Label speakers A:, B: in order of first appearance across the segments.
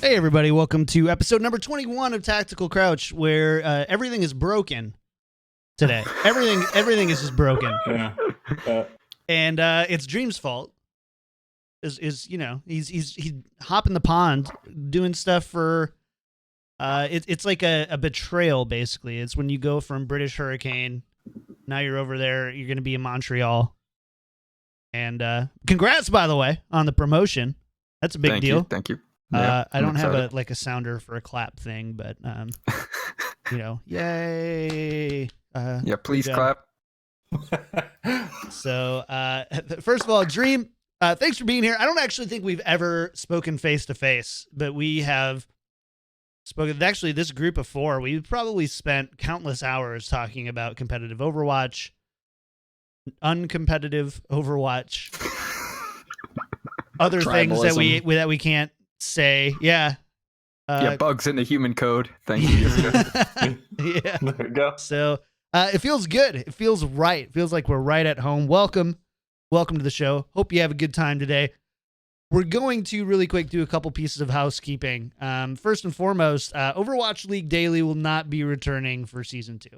A: Hey everybody, welcome to episode number 21 of Tactical Crouch, where everything is broken today. Everything is just broken.
B: Yeah.
A: And it's Dream's fault. Is you know, he's hopping the pond doing stuff for it's like a betrayal basically. It's when you go from British Hurricane, now you're over there, you're going to be in Montreal. And congrats by the way on the promotion. That's a big deal.
C: Thank you. Yeah,
A: I don't have a sounder for a clap thing, but you know, yay!
C: Yeah, please clap.
A: So, first of all, Dream, thanks for being here. I don't actually think we've ever spoken face to face, but we have spoken. Actually, this group of four, we've probably spent countless hours talking about competitive Overwatch, uncompetitive Overwatch, other things that we can't say. Yeah.
C: Bugs in the human code. Thank you.
A: Yeah.
B: There we go.
A: So it feels good. It feels right. It feels like we're right at home. Welcome to the show. Hope you have a good time today. We're going to really quick do a couple pieces of housekeeping. First and foremost, Overwatch League Daily will not be returning for season 2.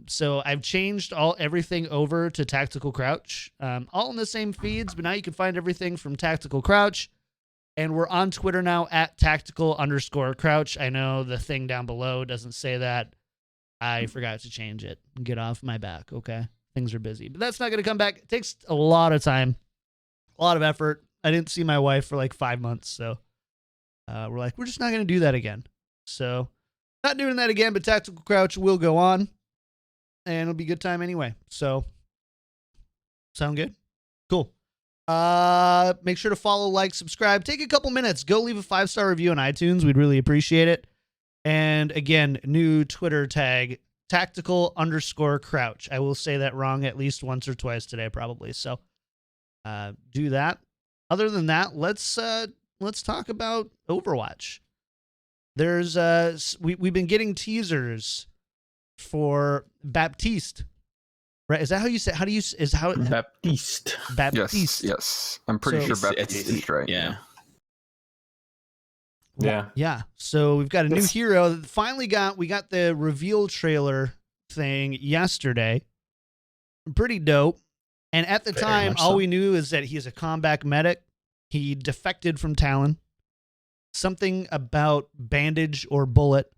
A: So I've changed everything over to Tactical Crouch, all in the same feeds, but now you can find everything from Tactical Crouch. And we're on Twitter now at tactical_crouch. I know the thing down below doesn't say that. I forgot to change it. Get off my back, okay? Things are busy. But that's not going to come back. It takes a lot of time, a lot of effort. I didn't see my wife for like 5 months, so we're just not going to do that again. So not doing that again, but Tactical Crouch will go on, and it'll be a good time anyway. So sound good? Cool. Make sure to follow, like, subscribe. Take a couple minutes. Go leave a 5-star review on iTunes. We'd really appreciate it. And again, new Twitter tag, tactical_crouch. I will say that wrong at least once or twice today, probably. So, do that. Other than that, let's talk about Overwatch. There's we've been getting teasers for Baptiste. Right? Is that how you say? How do you is how
B: Baptiste?
A: Baptiste.
C: Yes. I'm pretty sure Baptiste is right.
B: Yeah.
A: Yeah. So we've got a new hero. Finally we got the reveal trailer thing yesterday. Pretty dope. And at the time, all we knew is that he's a combat medic. He defected from Talon. Something about bandage or bullet.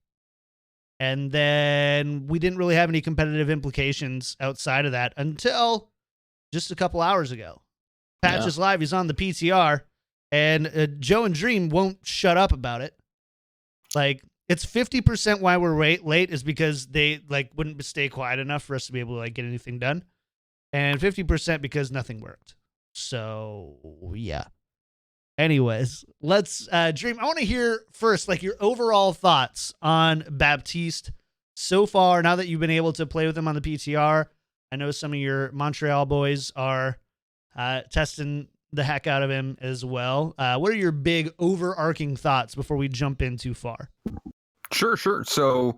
A: And then we didn't really have any competitive implications outside of that until just a couple hours ago. Patch is live. He's on the PTR. And Joe and Dream won't shut up about it. Like, it's 50% why we're late is because they wouldn't stay quiet enough for us to be able to get anything done. And 50% because nothing worked. So, yeah. Anyways, let's Dream. I want to hear first, your overall thoughts on Baptiste so far. Now that you've been able to play with him on the PTR, I know some of your Montreal boys are testing the heck out of him as well. What are your big overarching thoughts before we jump in too far?
C: Sure. So,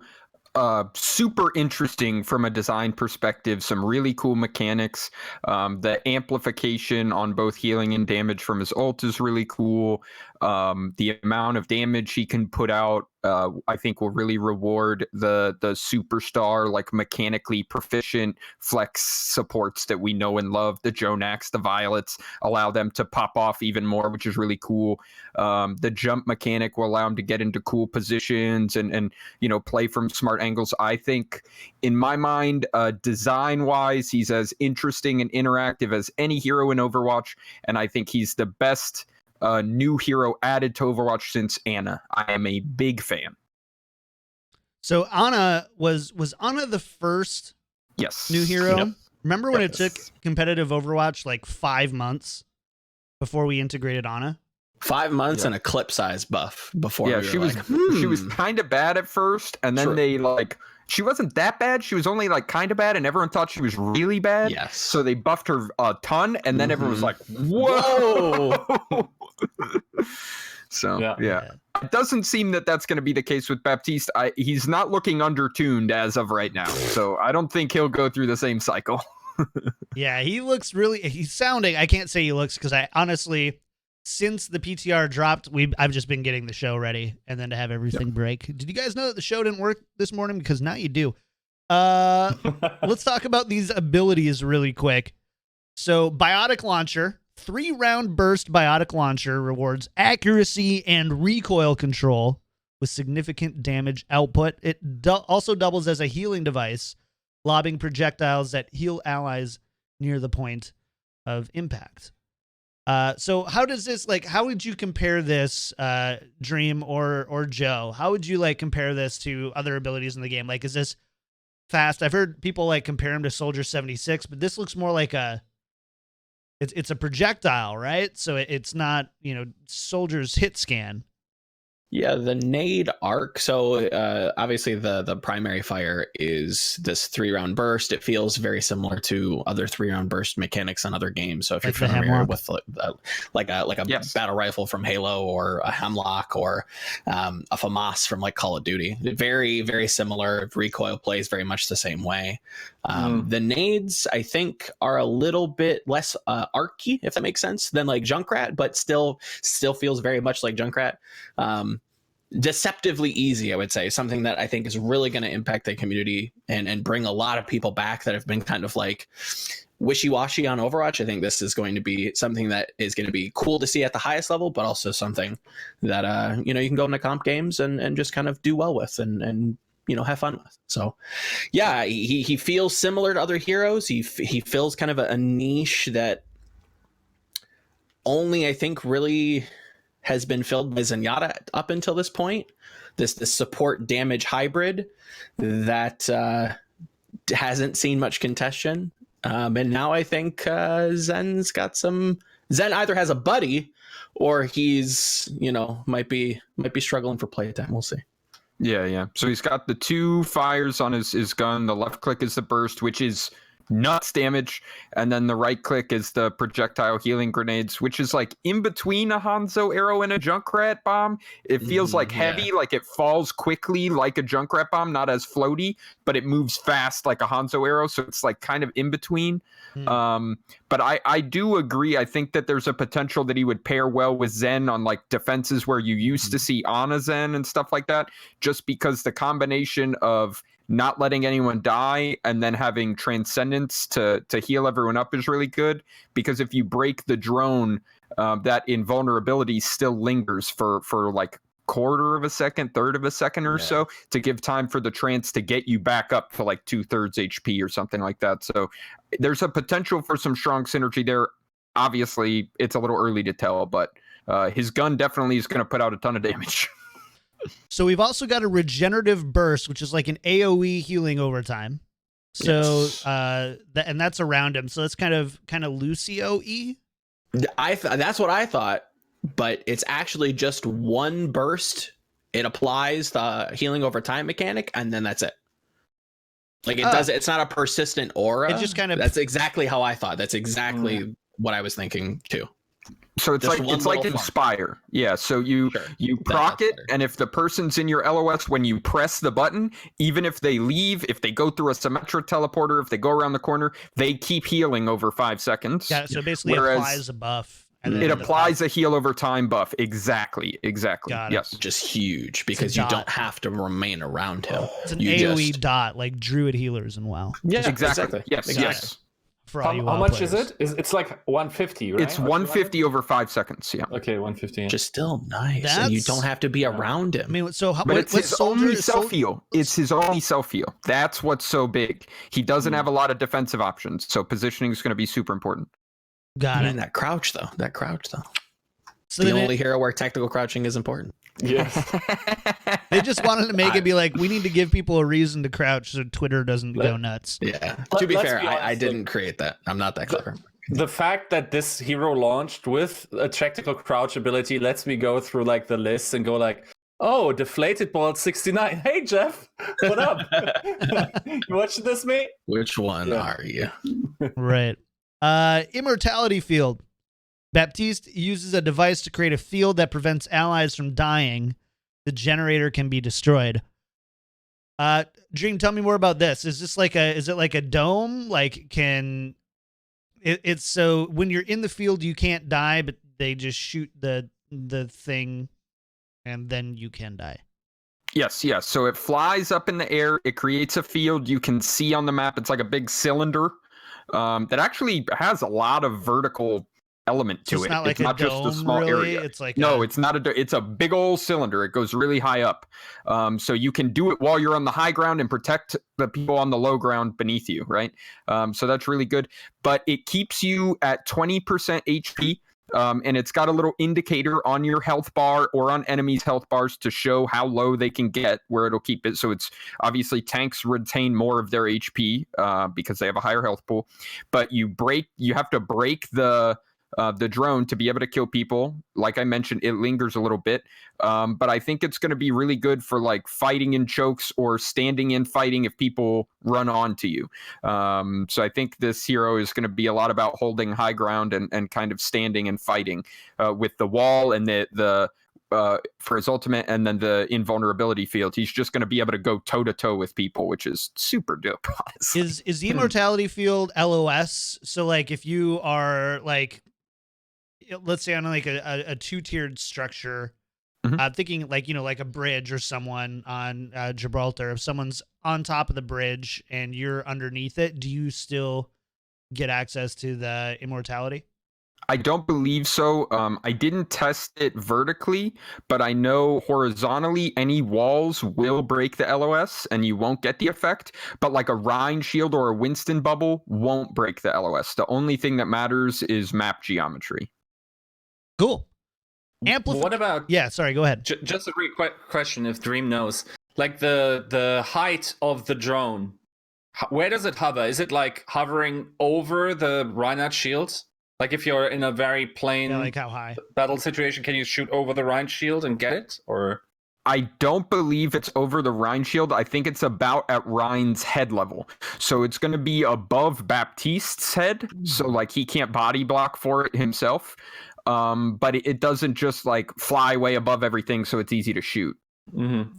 C: super interesting from a design perspective. Some really cool mechanics. The amplification on both healing and damage from his ult is really cool. The amount of damage he can put out, I think, will really reward the superstar, mechanically proficient flex supports that we know and love. The Jonax, the Violets allow them to pop off even more, which is really cool. The jump mechanic will allow him to get into cool positions and play from smart angles. I think, in my mind, design-wise, he's as interesting and interactive as any hero in Overwatch, and I think he's the best new hero added to Overwatch since Ana. I am a big fan.
A: So Ana was Ana the first new hero? Yep. Remember when it took competitive Overwatch 5 months before we integrated Ana?
D: 5 months and a clip size buff before.
C: Yeah, she was kind of bad at first, and then they she wasn't that bad. She was only kind of bad, and everyone thought she was really bad.
D: Yes.
C: So they buffed her a ton, and then everyone was like, "Whoa!" So yeah, it doesn't seem that that's going to be the case with Baptiste. He's not looking undertuned as of right now, so I don't think he'll go through the same cycle.
A: Yeah, he looks really. He's sounding. I can't say he looks because I honestly since the PTR dropped, I've just been getting the show ready and then to have everything break. Did you guys know that the show didn't work this morning? Because now you do. Let's talk about these abilities really quick. So Biotic Launcher, 3-round burst Biotic Launcher rewards accuracy and recoil control with significant damage output. It also doubles as a healing device, lobbing projectiles that heal allies near the point of impact. So how does this, like, how would you compare this, Dream or Joe? How would you like compare this to other abilities in the game? Like, is this fast? I've heard people like compare him to Soldier 76, but this looks more like it's a projectile, right? So it's not, Soldier's hit scan.
D: Yeah, the nade arc. So obviously the primary fire is this 3-round burst. It feels very similar to other 3-round burst mechanics on other games. So if
A: Like
D: you're
A: the
D: familiar
A: Hemlock?
D: with like a
C: Yes.
D: battle rifle from Halo or a Hemlock or a FAMAS from like Call of Duty, very, very similar. Recoil plays very much the same way. The nades, I think, are a little bit less arcy, if that makes sense, than like Junkrat, but still feels very much like Junkrat. Deceptively easy, I would say, something that I think is really going to impact the community and bring a lot of people back that have been kind of like wishy-washy on Overwatch. I think this is going to be something that is going to be cool to see at the highest level, but also something that you can go into comp games and just kind of do well with and have fun with. So yeah, he feels similar to other heroes. He fills kind of a niche that only I think really has been filled by Zenyatta up until this point. This support damage hybrid that hasn't seen much contention. And now I think Zen's got some. Zen either has a buddy or he's, might be struggling for playtime. We'll see.
C: Yeah. So he's got the 2 fires on his gun. The left click is the burst, which is nuts damage, and then the right click is the projectile healing grenades, which is like in between a Hanzo arrow and a Junkrat bomb. It feels like heavy, like it falls quickly like a Junkrat bomb, not as floaty, but it moves fast like a Hanzo arrow, so it's like kind of in between. But I do agree. I think that there's a potential that he would pair well with Zen on like defenses where you used to see Ana Zen and stuff like that, just because the combination of not letting anyone die and then having transcendence to heal everyone up is really good, because if you break the drone, that invulnerability still lingers for like quarter of a second, third of a second or so, to give time for the trance to get you back up to like 2/3 HP or something like that. So there's a potential for some strong synergy there. Obviously it's a little early to tell, but his gun definitely is going to put out a ton of damage.
A: So we've also got a regenerative burst, which is like an AoE healing over time. So and that's around him. So that's kind of Lucio-y.
D: That's what I thought, but it's actually just one burst. It applies the healing over time mechanic, and then that's it. Like it does. It's not a persistent aura.
A: It just kind of.
D: That's exactly how I thought. That's exactly what I was thinking too.
C: So it's like Inspire. Yeah, so you proc it, and if the person's in your LOS when you press the button, even if they leave, if they go through a Symmetra teleporter, if they go around the corner, they keep healing over 5 seconds.
A: Yeah, so basically applies a buff. And
C: it applies a heal over time buff. Exactly.
A: Got it.
C: Yes.
D: Just huge, because you don't have to remain around him.
A: It's an AoE dot, like Druid healers and WoW.
D: Yeah,
C: exactly. Yes.
A: For all
B: how much is it? It's like 150, right?
C: It's 150 over 5 seconds. Yeah.
B: Okay, 150.
D: Just still nice, and you don't have to be around him.
A: I mean, so
C: but it's his only self heal. It's his only self heal. That's what's so big. He doesn't have a lot of defensive options, so positioning is going to be super important.
A: Got it.
D: That crouch though.
A: So
D: the only hero where tactical crouching is important.
B: Yes.
A: They just wanted to make it be like, we need to give people a reason to crouch so Twitter doesn't go nuts.
D: Yeah. To be fair, I didn't create that. I'm not that clever.
B: The fact that this hero launched with a tactical crouch ability lets me go through like the list and go like, oh, Deflated Ball 69. Hey, Jeff, what up? You watching this, mate?
D: Which one are you?
A: Right. Immortality Field. Baptiste uses a device to create a field that prevents allies from dying. The generator can be destroyed. Dream, tell me more about this. Is it like a dome? Like it's so when you're in the field you can't die, but they just shoot the thing, and then you can die.
C: Yes. So it flies up in the air. It creates a field you can see on the map. It's like a big cylinder that actually has a lot of vertical element to
A: it's
C: it.
A: Not like
C: it's not just a small
A: really.
C: area.
A: It's like
C: it's not it's a big old cylinder. It goes really high up. So you can do it while you're on the high ground and protect the people on the low ground beneath you, right? So that's really good. But it keeps you at 20% HP. And it's got a little indicator on your health bar or on enemies' health bars to show how low they can get, where it'll keep it. So it's obviously tanks retain more of their HP because they have a higher health pool. But you have to break the drone to be able to kill people. Like I mentioned, it lingers a little bit. But I think it's going to be really good for like fighting in chokes or standing in fighting if people run onto you. So I think this hero is going to be a lot about holding high ground and kind of standing and fighting with the wall and the for his ultimate and then the invulnerability field. He's just going to be able to go toe to toe with people, which is super dope. Honestly.
A: Is the immortality field LOS? So like if you are like, let's say on like a 2-tiered structure, I'm thinking like, like a bridge or someone on Gibraltar, if someone's on top of the bridge and you're underneath it, do you still get access to the immortality?
C: I don't believe so. I didn't test it vertically, but I know horizontally any walls will break the LOS and you won't get the effect. But like a Rhine shield or a Winston bubble won't break the LOS. The only thing that matters is map geometry.
A: Cool.
B: What about?
A: Yeah, sorry. Go ahead.
B: Just a quick question, if Dream knows, like the height of the drone, where does it hover? Is it like hovering over the Reinhardt shield? Like if you're in a very plain,
A: like how high
B: battle situation, can you shoot over the Rhine shield and get it? Or
C: I don't believe it's over the Rhine shield. I think it's about at Rhine's head level. So it's going to be above Baptiste's head. So like he can't body block for it himself. But it doesn't just like fly way above everything, so it's easy to shoot.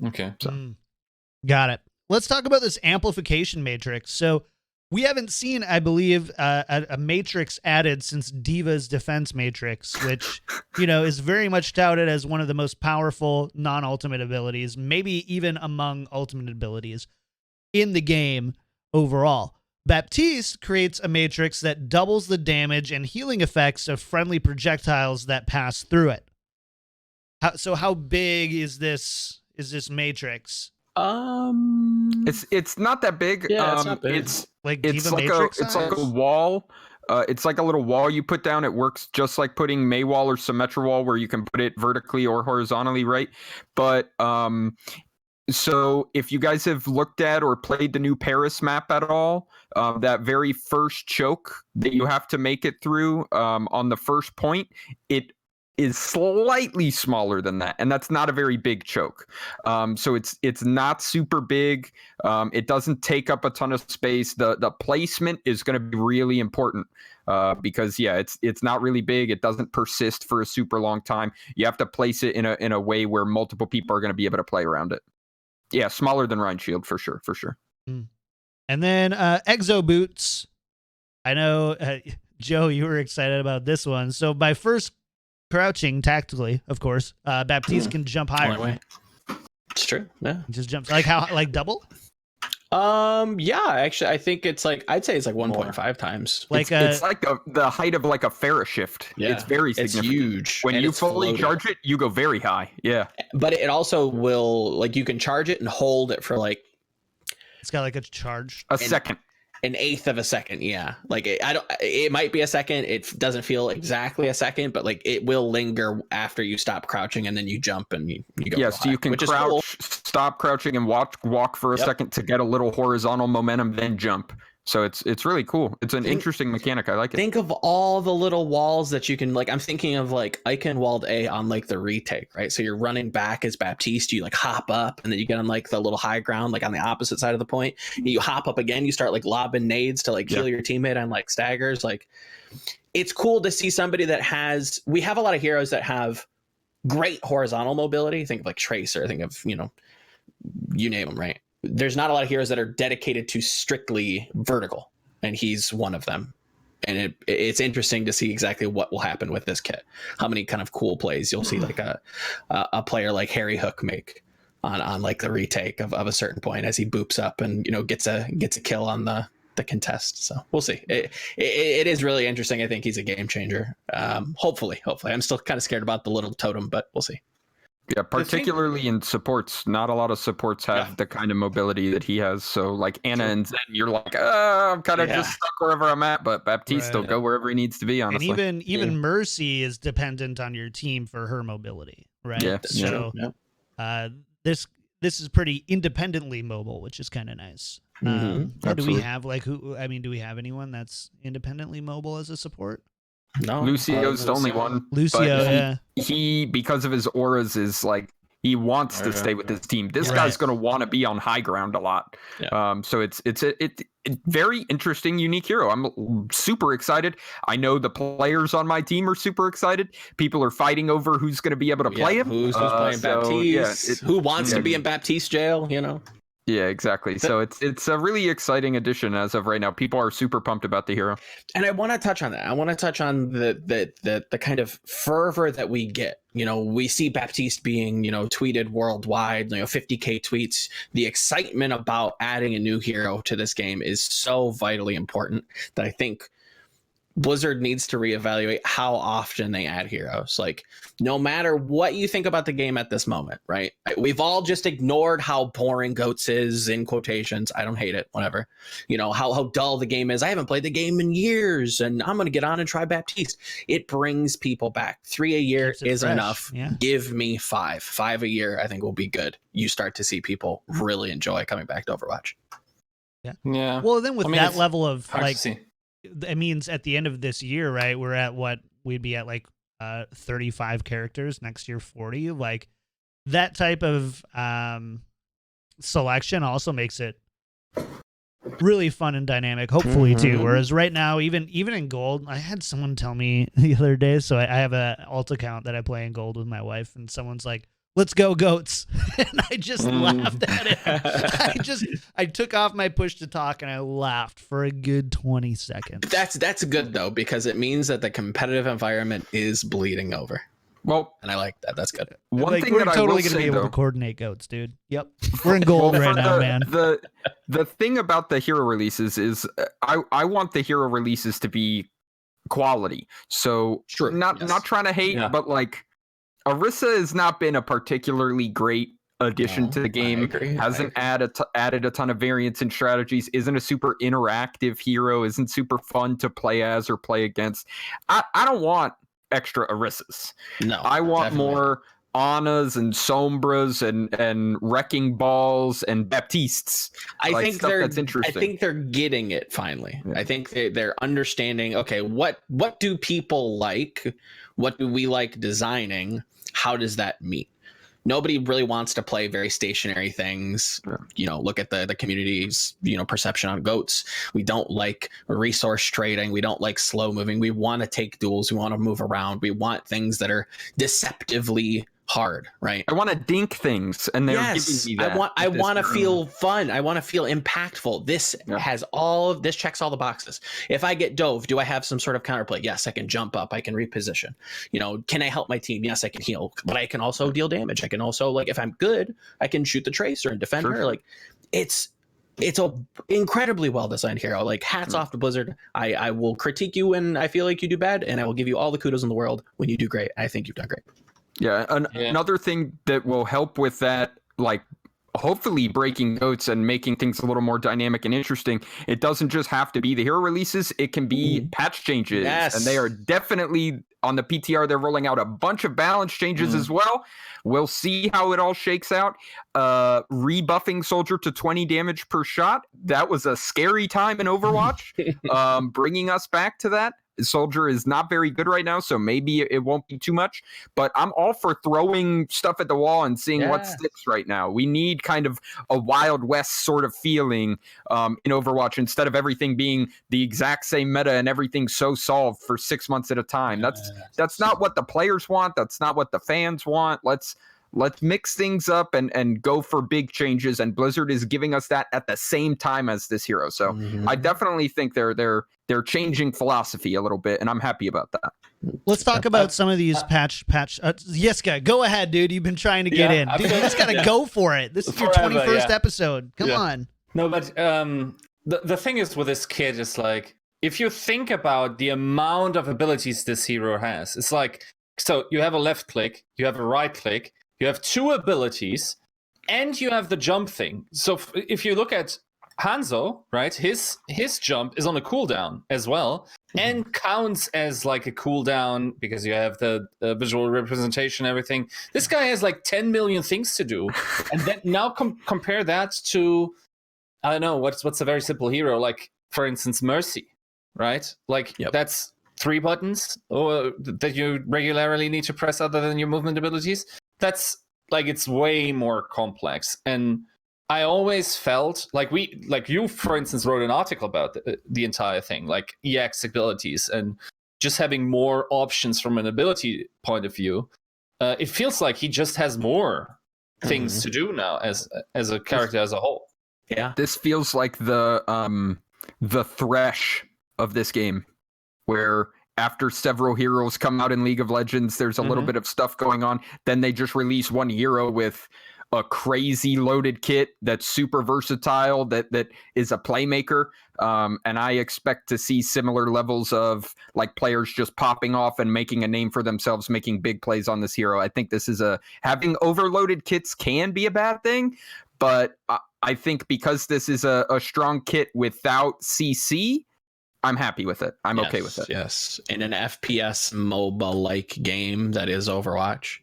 B: Okay.
C: So.
A: Got it. Let's talk about this amplification matrix. So we haven't seen, I believe, a matrix added since Diva's defense matrix, which, is very much touted as one of the most powerful non-ultimate abilities, maybe even among ultimate abilities in the game overall. Baptiste creates a matrix that doubles the damage and healing effects of friendly projectiles that pass through it. So how big is this matrix?
C: It's not that big.
D: Yeah, it's not big.
A: It's like
C: a wall. It's like a little wall you put down. It works just like putting Maywall or Symmetra wall, where you can put it vertically or horizontally, right? But so if you guys have looked at or played the new Paris map at all, that very first choke that you have to make it through on the first point, it is slightly smaller than that, and that's not a very big choke. So it's not super big. It doesn't take up a ton of space. The placement is going to be really important because it's not really big. It doesn't persist for a super long time. You have to place it in a way where multiple people are going to be able to play around it. Yeah, smaller than Rhine Shield for sure.
A: And then Exo Boots. I know, Joe, you were excited about this one. So by first crouching tactically, of course, Baptiste can jump higher.
D: It's true. Yeah,
A: he just jumps like double.
D: Yeah, actually, I think it's like I'd say it's like 1.5 times.
C: It's like the height of like a Ferris shift.
D: Yeah,
C: it's very significant.
D: It's huge.
C: When you fully charge it, you go very high. Yeah,
D: but it also will like you can charge it and hold it for like.
A: It's got like a charge.
C: Second.
D: An eighth of a second, yeah. Like it might be a second. It doesn't feel exactly a second, but like it will linger after you stop crouching and then you jump and you go.
C: Yeah, so you can crouch, cool. Stop crouching and walk for a second to get a little horizontal momentum, then jump. So it's really cool. It's an interesting mechanic. I like it.
D: Think of all the little walls that you can like. I'm thinking of like Eichenwald A on like the retake, right? So you're running back as Baptiste. You like hop up and then you get on like the little high ground, like on the opposite side of the point. You hop up again. You start like lobbing nades to like kill your teammate on like staggers. Like it's cool to see somebody that has. We have a lot of heroes that have great horizontal mobility. Think of like Tracer. Think of you name them, right? There's not a lot of heroes that are dedicated to strictly vertical, and he's one of them. And it's interesting to see exactly what will happen with this kit. How many kind of cool plays you'll see like a player like Harry Hook make on like the retake of a certain point as he boops up and gets a kill on the contest. So we'll see. It is really interesting. I think he's a game changer. Hopefully. I'm still kind of scared about the little totem, but we'll see.
C: Yeah, particularly in supports. Not a lot of supports have the kind of mobility that he has. So like Anna and Zen, you're like, I'm kind of just stuck wherever I'm at, but Baptiste will go wherever he needs to be, honestly.
A: And even Mercy is dependent on your team for her mobility, right?
C: Yeah.
A: So this is pretty independently mobile, which is kind of nice. Do we have do we have anyone that's independently mobile as a support?
D: No,
C: Lucio's the only one.
A: Lucio,
C: he because of his auras is like he wants to stay with his team. This guy's going to want to be on high ground a lot. Yeah. So it's a very interesting, unique hero. I'm super excited. I know the players on my team are super excited. People are fighting over who's going to be able to play him.
D: Who's playing Baptiste? Who wants to be in Baptiste jail?
C: Yeah, exactly. So it's a really exciting addition as of right now. People are super pumped about the hero.
D: And I want to touch on that. I want to touch on the kind of fervor that we get. We see Baptiste being, tweeted worldwide, 50K tweets. The excitement about adding a new hero to this game is so vitally important that I think Blizzard needs to reevaluate how often they add heroes. Like, no matter what you think about the game at this moment, right? We've all just ignored how boring GOATS is, in quotations. I don't hate it, whatever. How dull the game is. I haven't played the game in years, and I'm going to get on and try Baptiste. It brings people back. 3 a year is fresh. Enough. Yeah. Give me 5. 5 a year, I think, will be good. You start to see people really enjoy coming back to Overwatch.
B: Yeah.
A: Well, then with that level of it means at the end of this year, right? We're at we'd be at 35 characters, next year 40. Like that type of selection also makes it really fun and dynamic, hopefully too. Whereas right now, even in gold, I had someone tell me the other day, so I have a alt account that I play in gold with my wife, and someone's like, "Let's go GOATS." And I just laughed at it. I took off my push to talk and I laughed for a good 20 seconds.
D: That's good though, because it means that the competitive environment is bleeding over.
C: Well,
D: and I like that. That's good.
C: One thing
A: we're
C: that
A: totally
C: going to
A: be able to coordinate GOATS, dude. Yep. We're in gold right now, man.
C: The thing about the hero releases is I want the hero releases to be quality. So not trying to hate, but like Orisa has not been a particularly great addition to the game. Hasn't added a ton of variants and strategies. Isn't a super interactive hero. Isn't super fun to play as or play against. I don't want extra Orisas.
D: No,
C: I want more Annas and Sombras and Wrecking Balls and Baptistes.
D: I think
C: that's interesting.
D: I think they're getting it finally. Yeah. I think they're understanding. Okay, what do people like? What do we like designing? How does that meet? Nobody really wants to play very stationary things. Look at the community's, perception on GOATS. We don't like resource trading. We don't like slow moving. We want to take duels. We want to move around. We want things that are deceptively hard, right?
C: I want to dink things, and they're giving me that.
D: I want to feel fun. I want to feel impactful. This this checks all the boxes. If I get dove, do I have some sort of counterplay? Yes, I can jump up. I can reposition. Can I help my team? Yes, I can heal, but I can also deal damage. I can also, if I'm good, I can shoot the tracer and defend her. Like, it's a incredibly well designed hero. Like, hats off to Blizzard. I will critique you when I feel like you do bad, and I will give you all the kudos in the world when you do great. I think you've done great.
C: Yeah, another thing that will help with that, like hopefully breaking GOATS and making things a little more dynamic and interesting, it doesn't just have to be the hero releases, it can be patch changes.
D: Yes.
C: And they are definitely on the PTR, they're rolling out a bunch of balance changes as well. We'll see how it all shakes out. Rebuffing Soldier to 20 damage per shot. That was a scary time in Overwatch. Bringing us back to that. Soldier is not very good right now, so maybe it won't be too much. But I'm all for throwing stuff at the wall and seeing what sticks right now. We need kind of a Wild West sort of feeling in Overwatch instead of everything being the exact same meta and everything so solved for 6 months at a time. That's not what the players want. That's not what the fans want. Let's Let's mix things up and go for big changes. And Blizzard is giving us that at the same time as this hero. So I definitely think they're changing philosophy a little bit, and I'm happy about that.
A: Let's talk about some of these patch. Yiska, go ahead, dude. You've been trying to get in. Dude, you just got to go for it. This is your 21st episode. Come on.
B: No, but the thing is with this kit is like, if you think about the amount of abilities this hero has, it's like, so you have a left click, you have a right click, you have 2 abilities, and you have the jump thing. So if you look at Hanzo, right, his jump is on a cooldown as well, and counts as like a cooldown because you have the visual representation and everything. This guy has like 10 million things to do. And then now compare that to, I don't know, what's a very simple hero, like, for instance, Mercy, right? Like, that's 3 buttons or that you regularly need to press other than your movement abilities. That's like, it's way more complex. And I always felt like you, for instance, wrote an article about the entire thing, like EX abilities and just having more options from an ability point of view. It feels like he just has more things to do now as a character as a whole.
D: Yeah,
C: this feels like the thresh of this game, where after several heroes come out in League of Legends, there's a little bit of stuff going on. Then they just release one hero with a crazy loaded kit that's super versatile, that is a playmaker. And I expect to see similar levels of like players just popping off and making a name for themselves, making big plays on this hero. I think this is having overloaded kits can be a bad thing, but I think because this is a strong kit without CC, I'm happy with it. I'm okay with it.
D: Yes. In an FPS MOBA-like game that is Overwatch,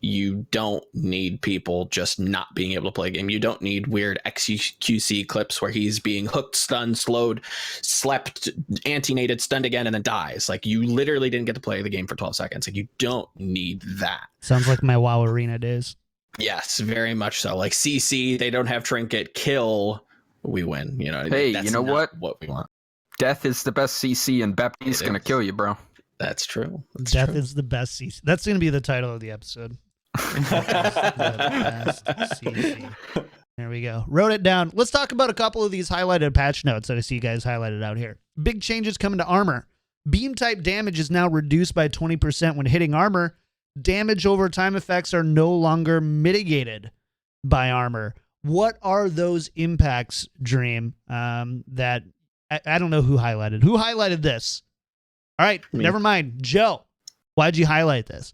D: you don't need people just not being able to play a game. You don't need weird XQC clips where he's being hooked, stunned, slowed, slept, anti-nated, stunned again, and then dies. Like, you literally didn't get to play the game for 12 seconds. Like, you don't need that.
A: Sounds like my WoW Arena days.
D: Yes, very much so. Like, CC, they don't have trinket, kill, we win. You know,
C: hey,
D: that's
C: you know
D: what we want.
C: Death is the best CC, and Baptiste is going to kill you, bro.
D: That's true.
A: Death is the best CC. That's going to be the title of the episode. The best CC. There we go. Wrote it down. Let's talk about a couple of these highlighted patch notes that I see you guys highlighted out here. Big changes coming to armor. Beam type damage is now reduced by 20% when hitting armor. Damage over time effects are no longer mitigated by armor. What are those impacts, Dream, that I don't know who highlighted. Who highlighted this? All right, never mind. Joe, why'd you highlight this?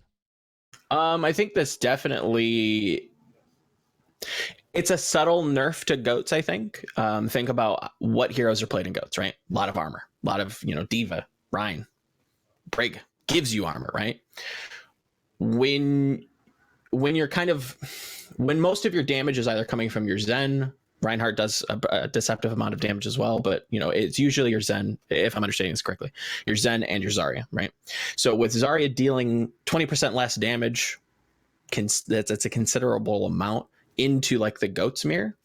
D: I think this definitely, it's a subtle nerf to goats, I think. Think about what heroes are played in goats, right? A lot of armor, a lot of, Diva, Rhine, Brig gives you armor, right? When you're when most of your damage is either coming from your Zen, Reinhardt does a deceptive amount of damage as well, but it's usually your Zen, if I'm understanding this correctly, your Zen and your Zarya, right? So with Zarya dealing 20% less damage, that's a considerable amount into like the goat's mirror.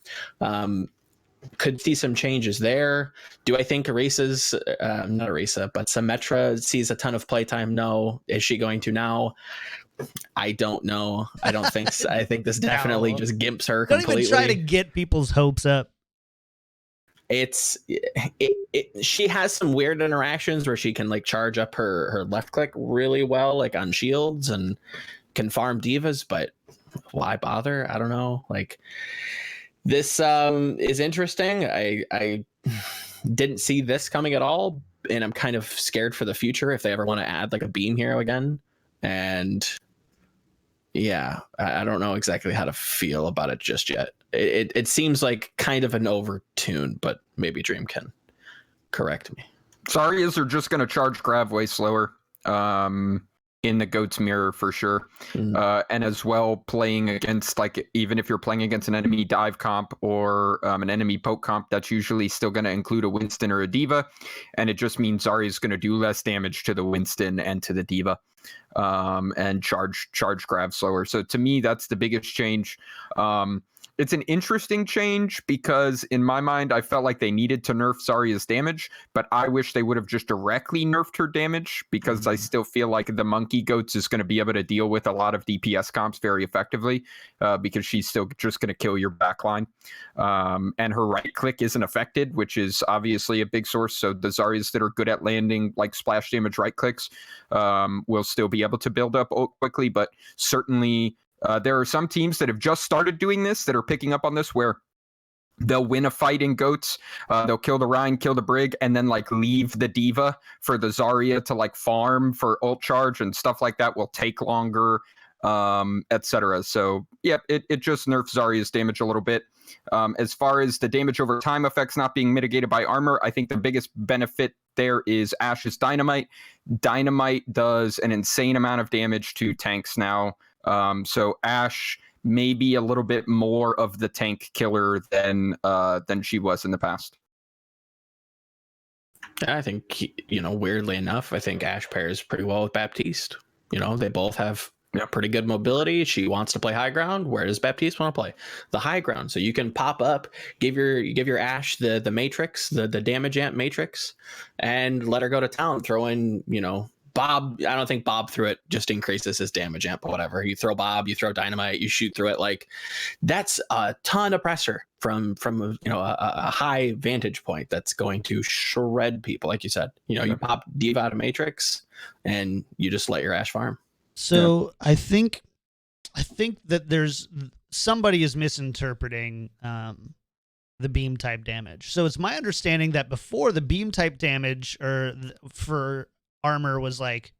D: Could see some changes there. Do I think not Orisa, but Symmetra sees a ton of playtime? No. Is she going to now? I don't know. I don't think so. I think this definitely just gimps her completely.
A: Don't even try to get people's hopes up.
D: She has some weird interactions where she can like charge up her left click really well, like on shields, and can farm divas, but why bother? I don't know. Like, this is interesting. I didn't see this coming at all, and I'm kind of scared for the future if they ever want to add like a beam hero again. And yeah, I don't know exactly how to feel about it just yet. It seems like kind of an overtune, but maybe Dream can correct me.
C: Zaryas are just going to charge Grav way slower in the Goat's Mirror for sure. And as well, playing against, like, even if you're playing against an enemy dive comp or an enemy poke comp, that's usually still going to include a Winston or a Diva. And it just means Zarya is going to do less damage to the Winston and to the Diva. And charge Grav slower. So to me, that's the biggest change. it's an interesting change because in my mind, I felt like they needed to nerf Zarya's damage, but I wish they would have just directly nerfed her damage because I still feel like the Monkey Goats is going to be able to deal with a lot of DPS comps very effectively because she's still just going to kill your backline. And her right click isn't affected, which is obviously a big source. So the Zaryas that are good at landing like splash damage right clicks will still be able to build up quickly, but certainly there are some teams that have just started doing this that are picking up on this where they'll win a fight in Goats, they'll kill the Rhine, kill the Brig, and then like leave the Diva for the Zarya to like farm for ult charge and stuff like that will take longer, etc. So yeah, it just nerfs Zarya's damage a little bit. As far as the damage over time effects not being mitigated by armor, I think the biggest benefit there is Ashe's Dynamite. Dynamite does an insane amount of damage to tanks now. So Ashe may be a little bit more of the tank killer than she was in the past.
D: I think, weirdly enough, I think Ashe pairs pretty well with Baptiste. They both have pretty good mobility. She wants to play high ground. Where does Baptiste want to play? The high ground. So you can pop up, give your Ashe the matrix, the damage amp matrix, and let her go to town. Throw in, Bob. I don't think Bob through it just increases his damage amp, but whatever. You throw Bob, you throw Dynamite, you shoot through it. Like that's a ton of pressure from a high vantage point that's going to shred people. Like you said, you pop Diva out of matrix and you just let your Ashe farm.
A: So I think that there's somebody is misinterpreting the beam type damage. So it's my understanding that before the beam type damage for armor was like,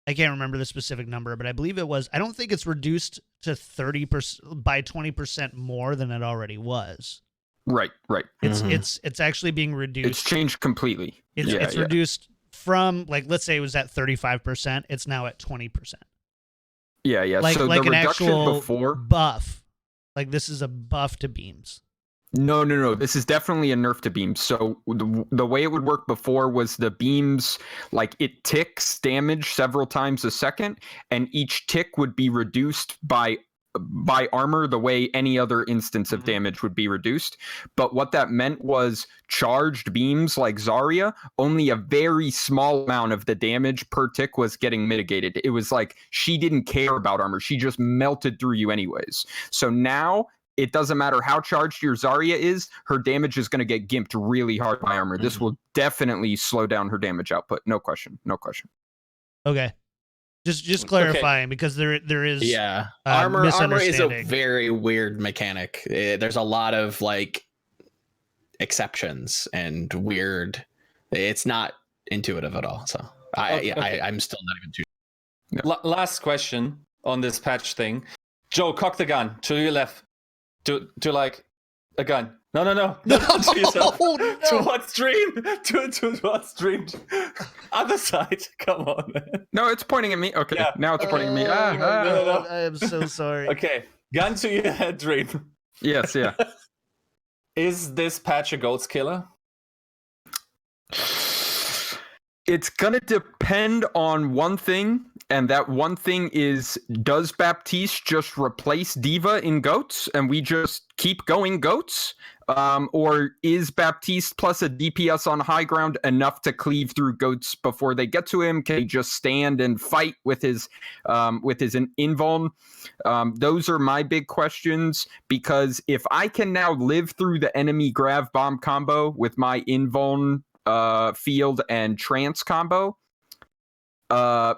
A: I can't remember the specific number, but I believe it was, I don't think it's reduced to 30% by 20% more than it already was.
C: Right.
A: It's actually being reduced.
C: It's changed completely.
A: It's reduced from, like, let's say it was at 35%. It's now at 20%.
C: Yeah.
A: Like,
C: so
A: like
C: the
A: an
C: reduction
A: actual
C: before
A: buff. Like this is a buff to beams.
C: No. This is definitely a nerf to beams. So the way it would work before was the beams, like it ticks damage several times a second, and each tick would be reduced by armor the way any other instance of damage would be reduced. But what that meant was charged beams like Zarya, only a very small amount of the damage per tick was getting mitigated. It was like she didn't care about armor. She just melted through you anyways. So now it doesn't matter how charged your Zarya is, her damage is going to get gimped really hard by armor. This will definitely slow down her damage output. No question.
A: Okay. Just clarifying, because there is
D: armor is a very weird mechanic. There's a lot of like exceptions and weird. It's not intuitive at all. So I'm still not even too.
B: No. Last question on this patch thing. Joe, cock the gun to your left. To like a gun. No. To yourself.
A: No.
B: To what stream? To what stream? Other side. Come on, man.
C: No, it's pointing at me. Okay, yeah. Now it's pointing at me.
A: No. I am so sorry.
B: Okay, gun to your head, Dream.
C: Yes, yeah.
B: Is this patch a Goats killer?
C: It's gonna depend on one thing, and that one thing is, does Baptiste just replace Diva in Goats and we just keep going Goats? Or is Baptiste plus a DPS on high ground enough to cleave through Goats before they get to him? Can he just stand and fight with his invuln? Those are my big questions, because if I can now live through the enemy grav bomb combo with my invuln field and trance combo,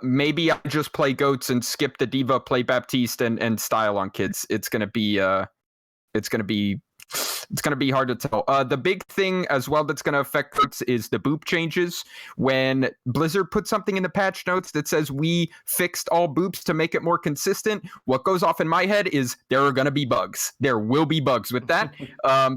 C: maybe I just play Goats and skip the Diva, play Baptiste and style on kids. It's gonna be hard to tell. The big thing as well that's going to affect Goats is the boop changes. When Blizzard put something in the patch notes that says we fixed all boops to make it more consistent, what goes off in my head is there are going to be bugs. There will be bugs with that.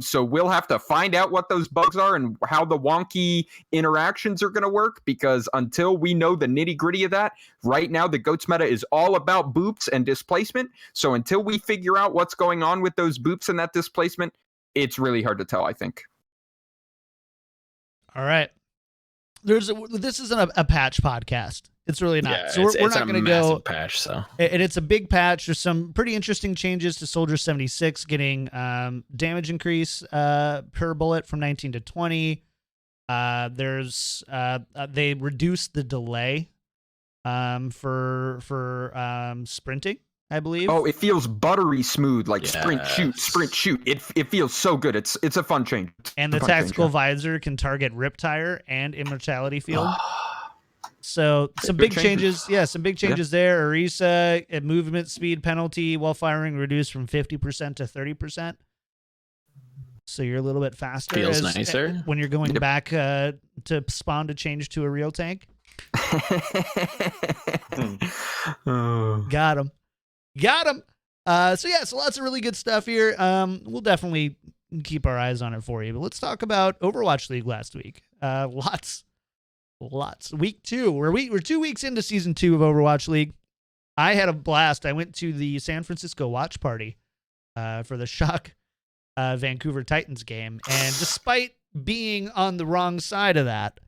C: So we'll have to find out what those bugs are and how the wonky interactions are going to work, because until we know the nitty gritty of that, right now the Goats meta is all about boops and displacement. So until we figure out what's going on with those boops and that displacement, it's really hard to tell, I think.
A: All right. This isn't a patch podcast. It's really not.
D: Yeah,
A: So we're not going to go
D: patch. So
A: and it's a big patch. There's some pretty interesting changes to Soldier 76, getting damage increase per bullet from 19 to 20. There's they reduced the delay for sprinting, I believe.
C: Oh, it feels buttery smooth, like sprint shoot. It feels so good. It's a fun change.
A: And the tactical visor can target Rip Tire and Immortality Field. So some big changes. Yeah, some big changes there. Orisa, a movement speed penalty while firing reduced from 50% to 30%. So you're a little bit faster.
D: Feels nicer.
A: When you're going back to spawn to change to a real tank. Got him. So lots of really good stuff here. We'll definitely keep our eyes on it for you. But let's talk about Overwatch League last week. Lots. Week 2. We're 2 weeks into season 2 of Overwatch League. I had a blast. I went to the San Francisco watch party for the Shock Vancouver Titans game, and despite being on the wrong side of that,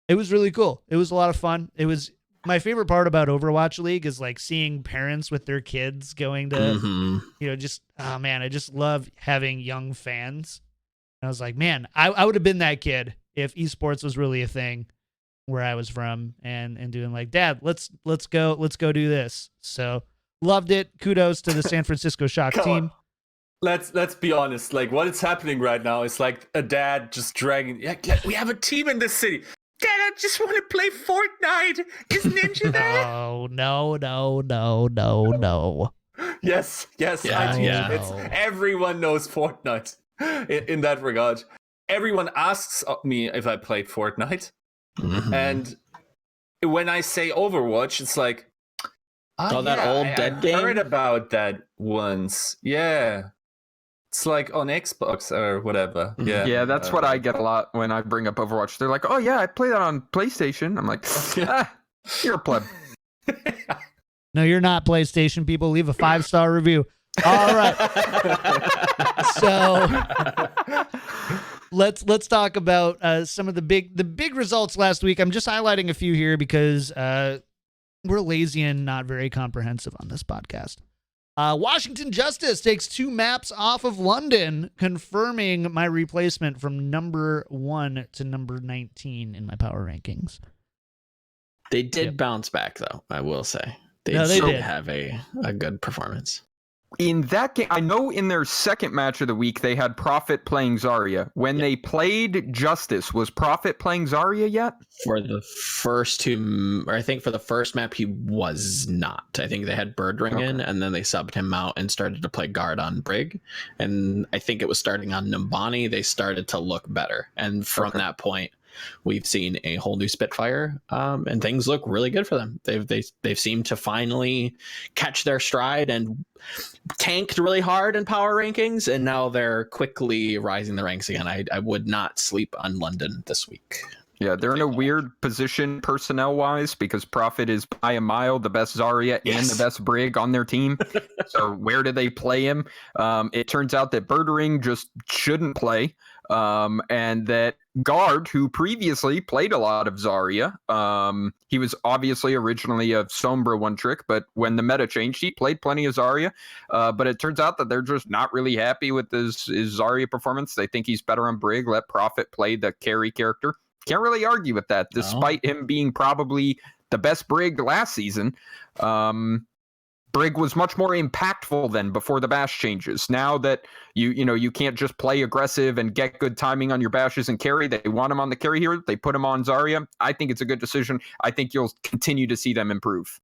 A: it was really cool. It was a lot of fun. It was my favorite part about Overwatch League is like seeing parents with their kids going to, I just love having young fans. And I was like, man, I would have been that kid if esports was really a thing where I was from, and doing like, Dad, let's go do this. So loved it. Kudos to the San Francisco Shock team.
B: Let's be honest. Like, what is happening right now is like a dad just dragging. Yeah, we have a team in this city. Dad, I just want to play Fortnite. Is Ninja there?
A: No.
B: Yes, I do. It's everyone knows Fortnite. In that regard, everyone asks me if I played Fortnite, and when I say Overwatch, it's like,
D: that old dead game.
B: I heard about that once. Yeah. It's like on Xbox or whatever.
C: Yeah, that's what I get a lot when I bring up Overwatch. They're like, oh yeah, I play that on PlayStation. I'm like, you're a pleb.
A: No, you're not, PlayStation people. Leave a 5-star review. All right. So let's talk about some of the big results last week. I'm just highlighting a few here because we're lazy and not very comprehensive on this podcast. Washington Justice takes 2 maps off of London, confirming my replacement from number 1 to number 19 in my power rankings.
D: They did bounce back, though, I will say. They did have a good performance.
C: In that game, I know in their second match of the week, they had Prophet playing Zarya. When they played Justice, was Prophet playing Zarya yet?
D: For the first 2, or I think for the first map, he was not. I think they had Birdring in, and then they subbed him out and started to play guard on Brig. And I think it was starting on Nimbani, they started to look better. And from that point, we've seen a whole new Spitfire, and things look really good for them. They've seemed to finally catch their stride and tanked really hard in power rankings, and now they're quickly rising the ranks again. I would not sleep on London this week.
C: Yeah, they're in a weird position personnel-wise because Prophet is by a mile the best Zarya and the best Brig on their team. So where do they play him? It turns out that Birdring just shouldn't play, and that Guard, who previously played a lot of Zarya, he was obviously originally a Sombra one-trick, but when the meta changed, he played plenty of Zarya. But it turns out that they're just not really happy with his Zarya performance. They think he's better on Brig. Let Prophet play the carry character. Can't really argue with that, despite him being probably the best Brig last season. Brig was much more impactful than before the bash changes. Now that you can't just play aggressive and get good timing on your bashes and carry, they want him on the carry here. They put him on Zarya. I think it's a good decision. I think you'll continue to see them improve.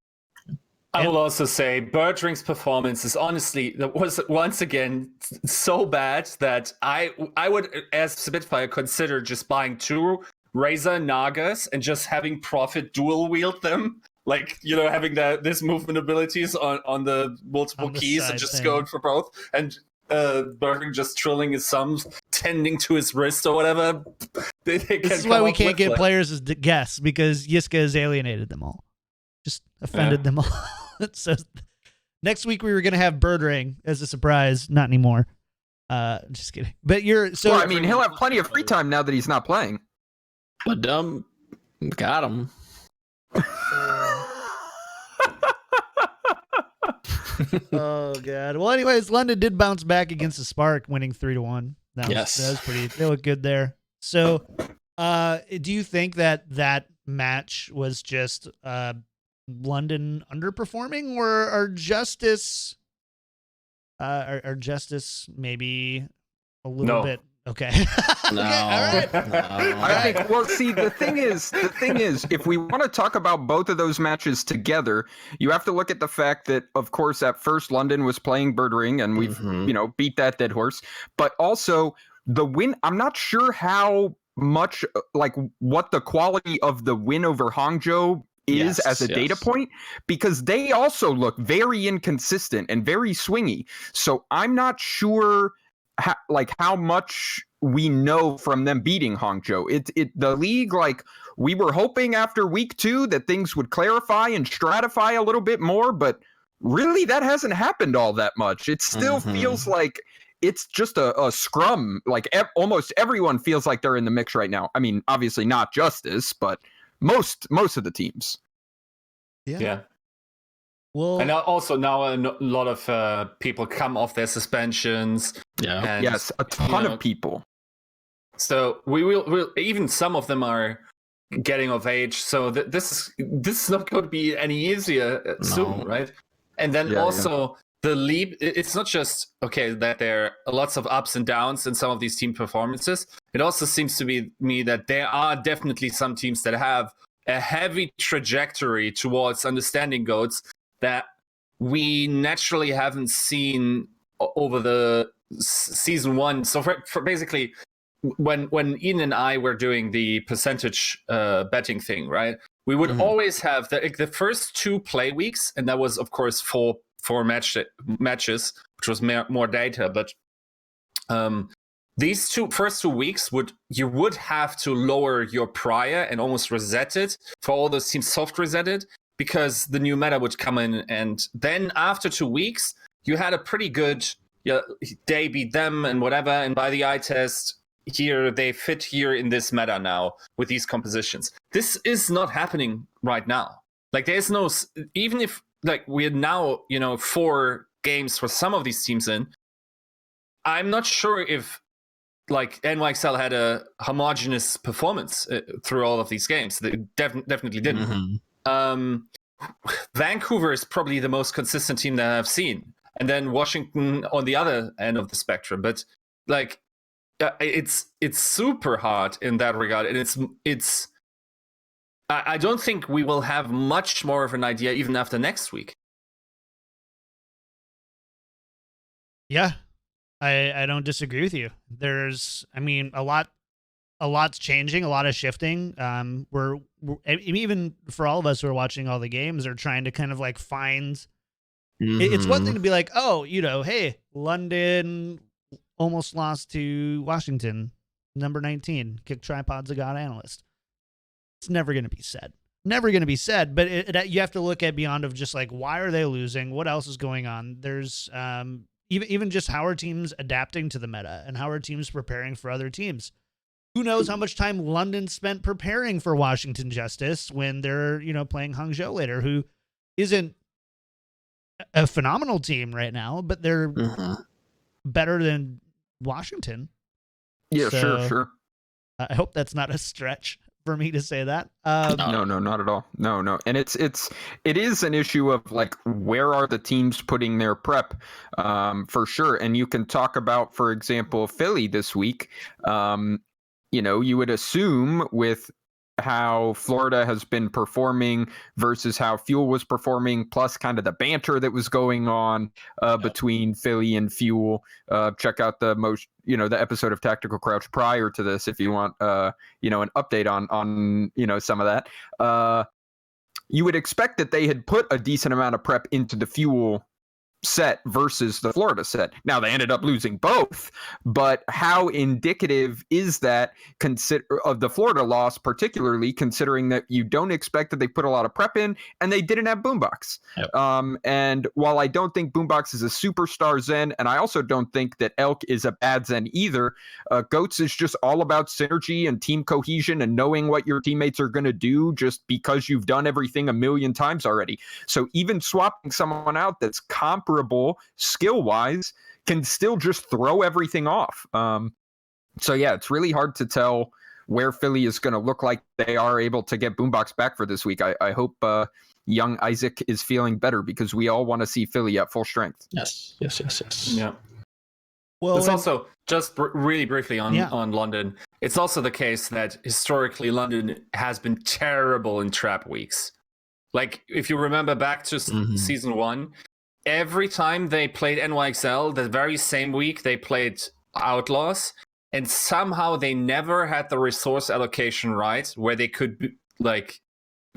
B: I will also say Birdring's performance is was once again so bad that I would, as Spitfire, consider just buying 2 Razor Nagas and just having Prophet dual wield them. Like, having this movement abilities on the multiple keys and just going for both. And Birdring just trilling his thumbs, tending to his wrist or whatever. This
A: is why we can't get players as guests, because Yiska has alienated them all. Just offended them all. So next week we were going to have Birdring as a surprise. Not anymore. Just kidding. But
C: he'll have plenty of free time now that he's not playing.
D: But got him.
A: Oh god. Well, anyways, London did bounce back against the Spark, winning 3-1. That was pretty. They look good there. So, do you think that match was just London underperforming, or are Justice maybe a little bit? Okay.
D: No.
A: Okay, all right.
D: No.
C: I think. Well, see, the thing is, if we want to talk about both of those matches together, you have to look at the fact that, of course, at first London was playing Bird Ring, and we've beat that dead horse. But also the win. I'm not sure how much what the quality of the win over Hangzhou is as a data point, because they also look very inconsistent and very swingy. So I'm not sure how much we know from them beating Hangzhou. The league, we were hoping after week 2 that things would clarify and stratify a little bit more, but really that hasn't happened all that much. It still feels like it's just a scrum. Almost everyone feels like they're in the mix right now. I mean, obviously not Justice, but most of the teams.
B: Yeah.
A: Well,
B: and also now a lot of people come off their suspensions.
D: Yeah.
B: And,
C: yes, a ton of people.
B: So we'll even some of them are getting of age. So this is not going to be any easier soon, right? And then the leap. It's not just that there are lots of ups and downs in some of these team performances. It also seems to be me that there are definitely some teams that have a heavy trajectory towards understanding GOATs that we naturally haven't seen over the season 1. So for basically, when Ian and I were doing the percentage betting thing, right? We would always have the first 2 play weeks, and that was of course four matches, which was more data. But these first 2 weeks you would have to lower your prior and almost reset it for all those teams, soft reset it, because the new meta would come in, and then after 2 weeks you had a pretty good they beat them and whatever, and by the eye test here they fit here in this meta now with these compositions. This is not happening right now. There's no, even if we're now 4 games for some of these teams in, I'm not sure if NYXL had a homogenous performance through all of these games. They definitely didn't. Vancouver is probably the most consistent team that I've seen, and then Washington on the other end of the spectrum. But it's super hard in that regard, and it's. I don't think we will have much more of an idea even after next week.
A: Yeah, I don't disagree with you. There's, a lot's changing, a lot is shifting. We're even for all of us who are watching all the games are trying to kind of find. It's one thing to be like, hey, London almost lost to Washington, number 19. KickedTripod's a god analyst. It's never going to be said. Never going to be said. But you have to look at beyond of just why are they losing? What else is going on? There's even just how are teams adapting to the meta, and how are teams preparing for other teams? Who knows how much time London spent preparing for Washington Justice when they're, playing Hangzhou later, who isn't a phenomenal team right now, but they're better than Washington.
C: Yeah, so, sure.
A: I hope that's not a stretch for me to say that.
C: No, not at all. No. And it is an issue of where are the teams putting their prep, for sure. And you can talk about, for example, Philly this week. You would assume with how Florida has been performing versus how Fuel was performing, plus kind of the banter that was going on between Philly and Fuel. Check out the episode of Tactical Crouch prior to this if you want an update on some of that. You would expect that they had put a decent amount of prep into the Fuel set versus the Florida set. Now they ended up losing both, but how indicative is that of the Florida loss, particularly considering that you don't expect that they put a lot of prep in and they didn't have Boombox.
D: Yep.
C: And while I don't think Boombox is a superstar Zen, and I also don't think that Elk is a bad Zen either, Goats is just all about synergy and team cohesion and knowing what your teammates are going to do just because you've done everything a million times already. So even swapping someone out that's comparable skill-wise can still just throw everything off. So yeah, it's really hard to tell where Philly is going to look like they are able to get Boombox back for this week. I hope young Isaac is feeling better because we all want to see Philly at full strength.
D: Yes.
B: Yeah.
A: Well,
B: it's also just really briefly on London. It's also the case that historically London has been terrible in trap weeks. Like if you remember back to season 1, every time they played NYXL, the very same week they played Outlaws, and somehow they never had the resource allocation right where they could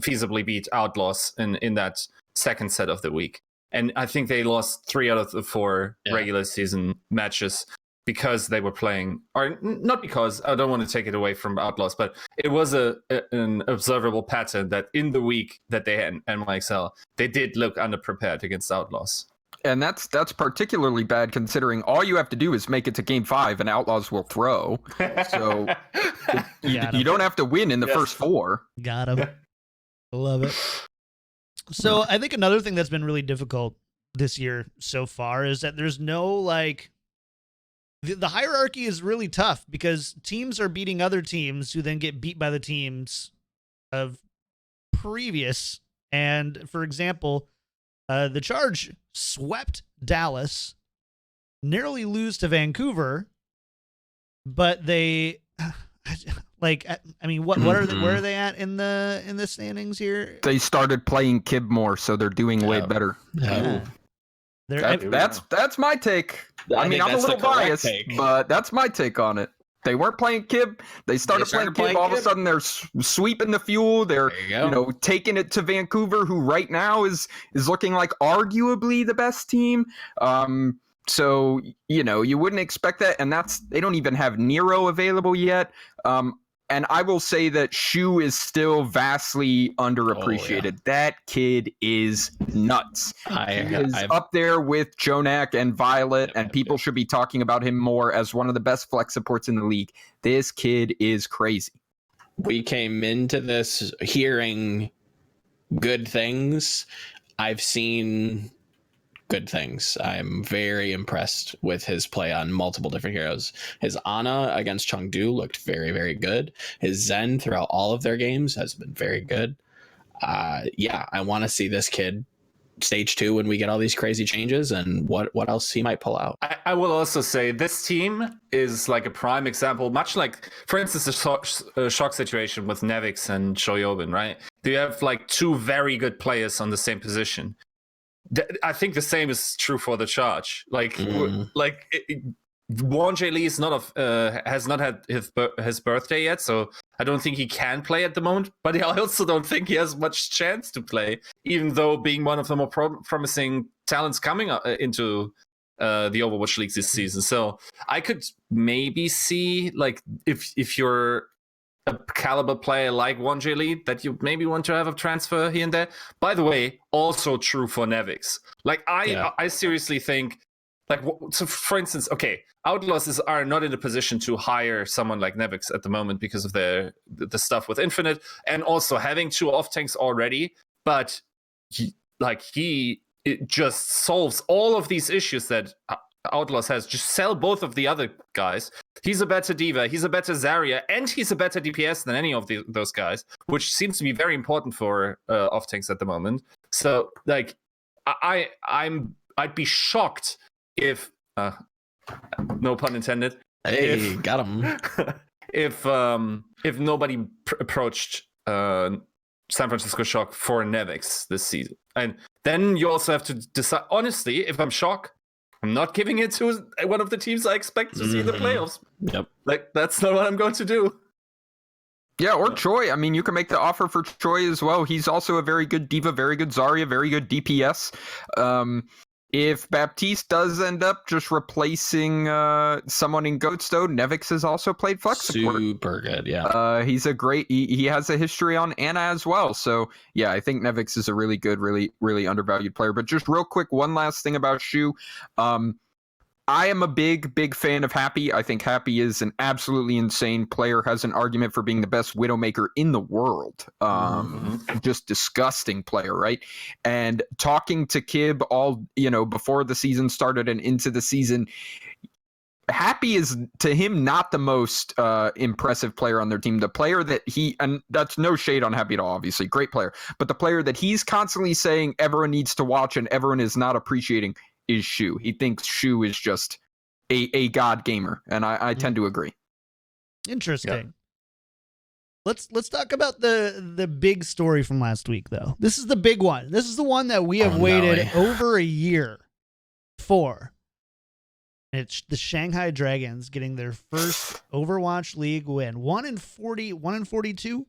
B: feasibly beat Outlaws in that second set of the week. And I think they lost 3 out of the 4 regular season matches because they were playing, or not because, I don't want to take it away from Outlaws, but it was an observable pattern that in the week that they had NYXL, they did look underprepared against Outlaws.
C: And that's particularly bad considering all you have to do is make it to game 5 and Outlaws will throw. So you don't have to win in the first 4.
A: Got him. Love it. So I think another thing that's been really difficult this year so far is that there's no the hierarchy is really tough because teams are beating other teams who then get beat by the teams of previous. And for example, the Charge swept Dallas, nearly lose to Vancouver, but they where are they at in the standings here?
C: They started playing Kib more, so they're doing way better.
A: Yeah.
C: That's my take. I mean, I'm a little biased, but that's my take on it. They weren't playing Kib. They started playing Kib. All of a sudden, they're sweeping the fuel. They're taking it to Vancouver, who right now is looking like arguably the best team. So you wouldn't expect that, and they don't even have Nero available yet. And I will say that Shu is still vastly underappreciated. Oh, yeah. That kid is nuts. He is up there with Jonak and Violet, and people should be talking about him more as one of the best flex supports in the league. This kid is crazy.
D: We came into this hearing good things. I've seen good things. I'm very impressed with his play on multiple different heroes. His Ana against Chengdu looked very, very good. His Zen throughout all of their games has been very good. I want to see this kid stage 2 when we get all these crazy changes and what else he might pull out.
B: I will also say this team is like a prime example, much like, for instance, the shock situation with Nevix and Shoyobin, right? Do you have 2 very good players on the same position? I think the same is true for the Charge. Won J. Lee is has not had his birthday yet, so I don't think he can play at the moment. But I also don't think he has much chance to play, even though being one of the more promising talents coming into the Overwatch League this season. So I could maybe see if you're a caliber player like Won J. Lee that you maybe want to have a transfer here and there. By the way, also true for Nevix. I seriously think, so for instance, Outlaws are not in a position to hire someone like Nevix at the moment because of the stuff with Infinite and also having 2 off tanks already. But it just solves all of these issues that Outlaws has. Just sell both of the other guys. He's a better D.Va, he's a better Zarya, and he's a better DPS than any of those guys, which seems to be very important for off tanks at the moment. So I'd be shocked if no pun intended.
D: Hey, got him.
B: If nobody approached San Francisco Shock for Nevix this season, and then you also have to decide. Honestly, if I'm Shock, I'm not giving it to one of the teams I expect to see in the playoffs.
D: Yep.
B: That's not what I'm going to do.
C: Yeah, or Choi. I mean, you can make the offer for Choi as well. He's also a very good D.Va, very good Zarya, very good DPS. If Baptiste does end up just replacing someone in Goatstone, Nevix has also played flex support.
D: Super good, yeah.
C: He's a great. He has a history on Ana as well. So yeah, I think Nevix is a really good, really undervalued player. But just real quick, one last thing about Shu. I am a big fan of Happy. I think Happy is an absolutely insane player, has an argument for being the best Widowmaker in the world. Just disgusting player, right? And talking to Kib all, before the season started and into the season, Happy is, to him, not the most impressive player on their team. The player that and that's no shade on Happy at all, obviously, great player, but the player that he's constantly saying everyone needs to watch and everyone is not appreciating is Shu. He thinks Shu is just a god gamer, and I tend to agree.
A: Interesting. Yep. Let's talk about the big story from last week, though. This is the big one. This is the one that we have waited over a year for. It's the Shanghai Dragons getting their first Overwatch League win. 1-40, 1-42.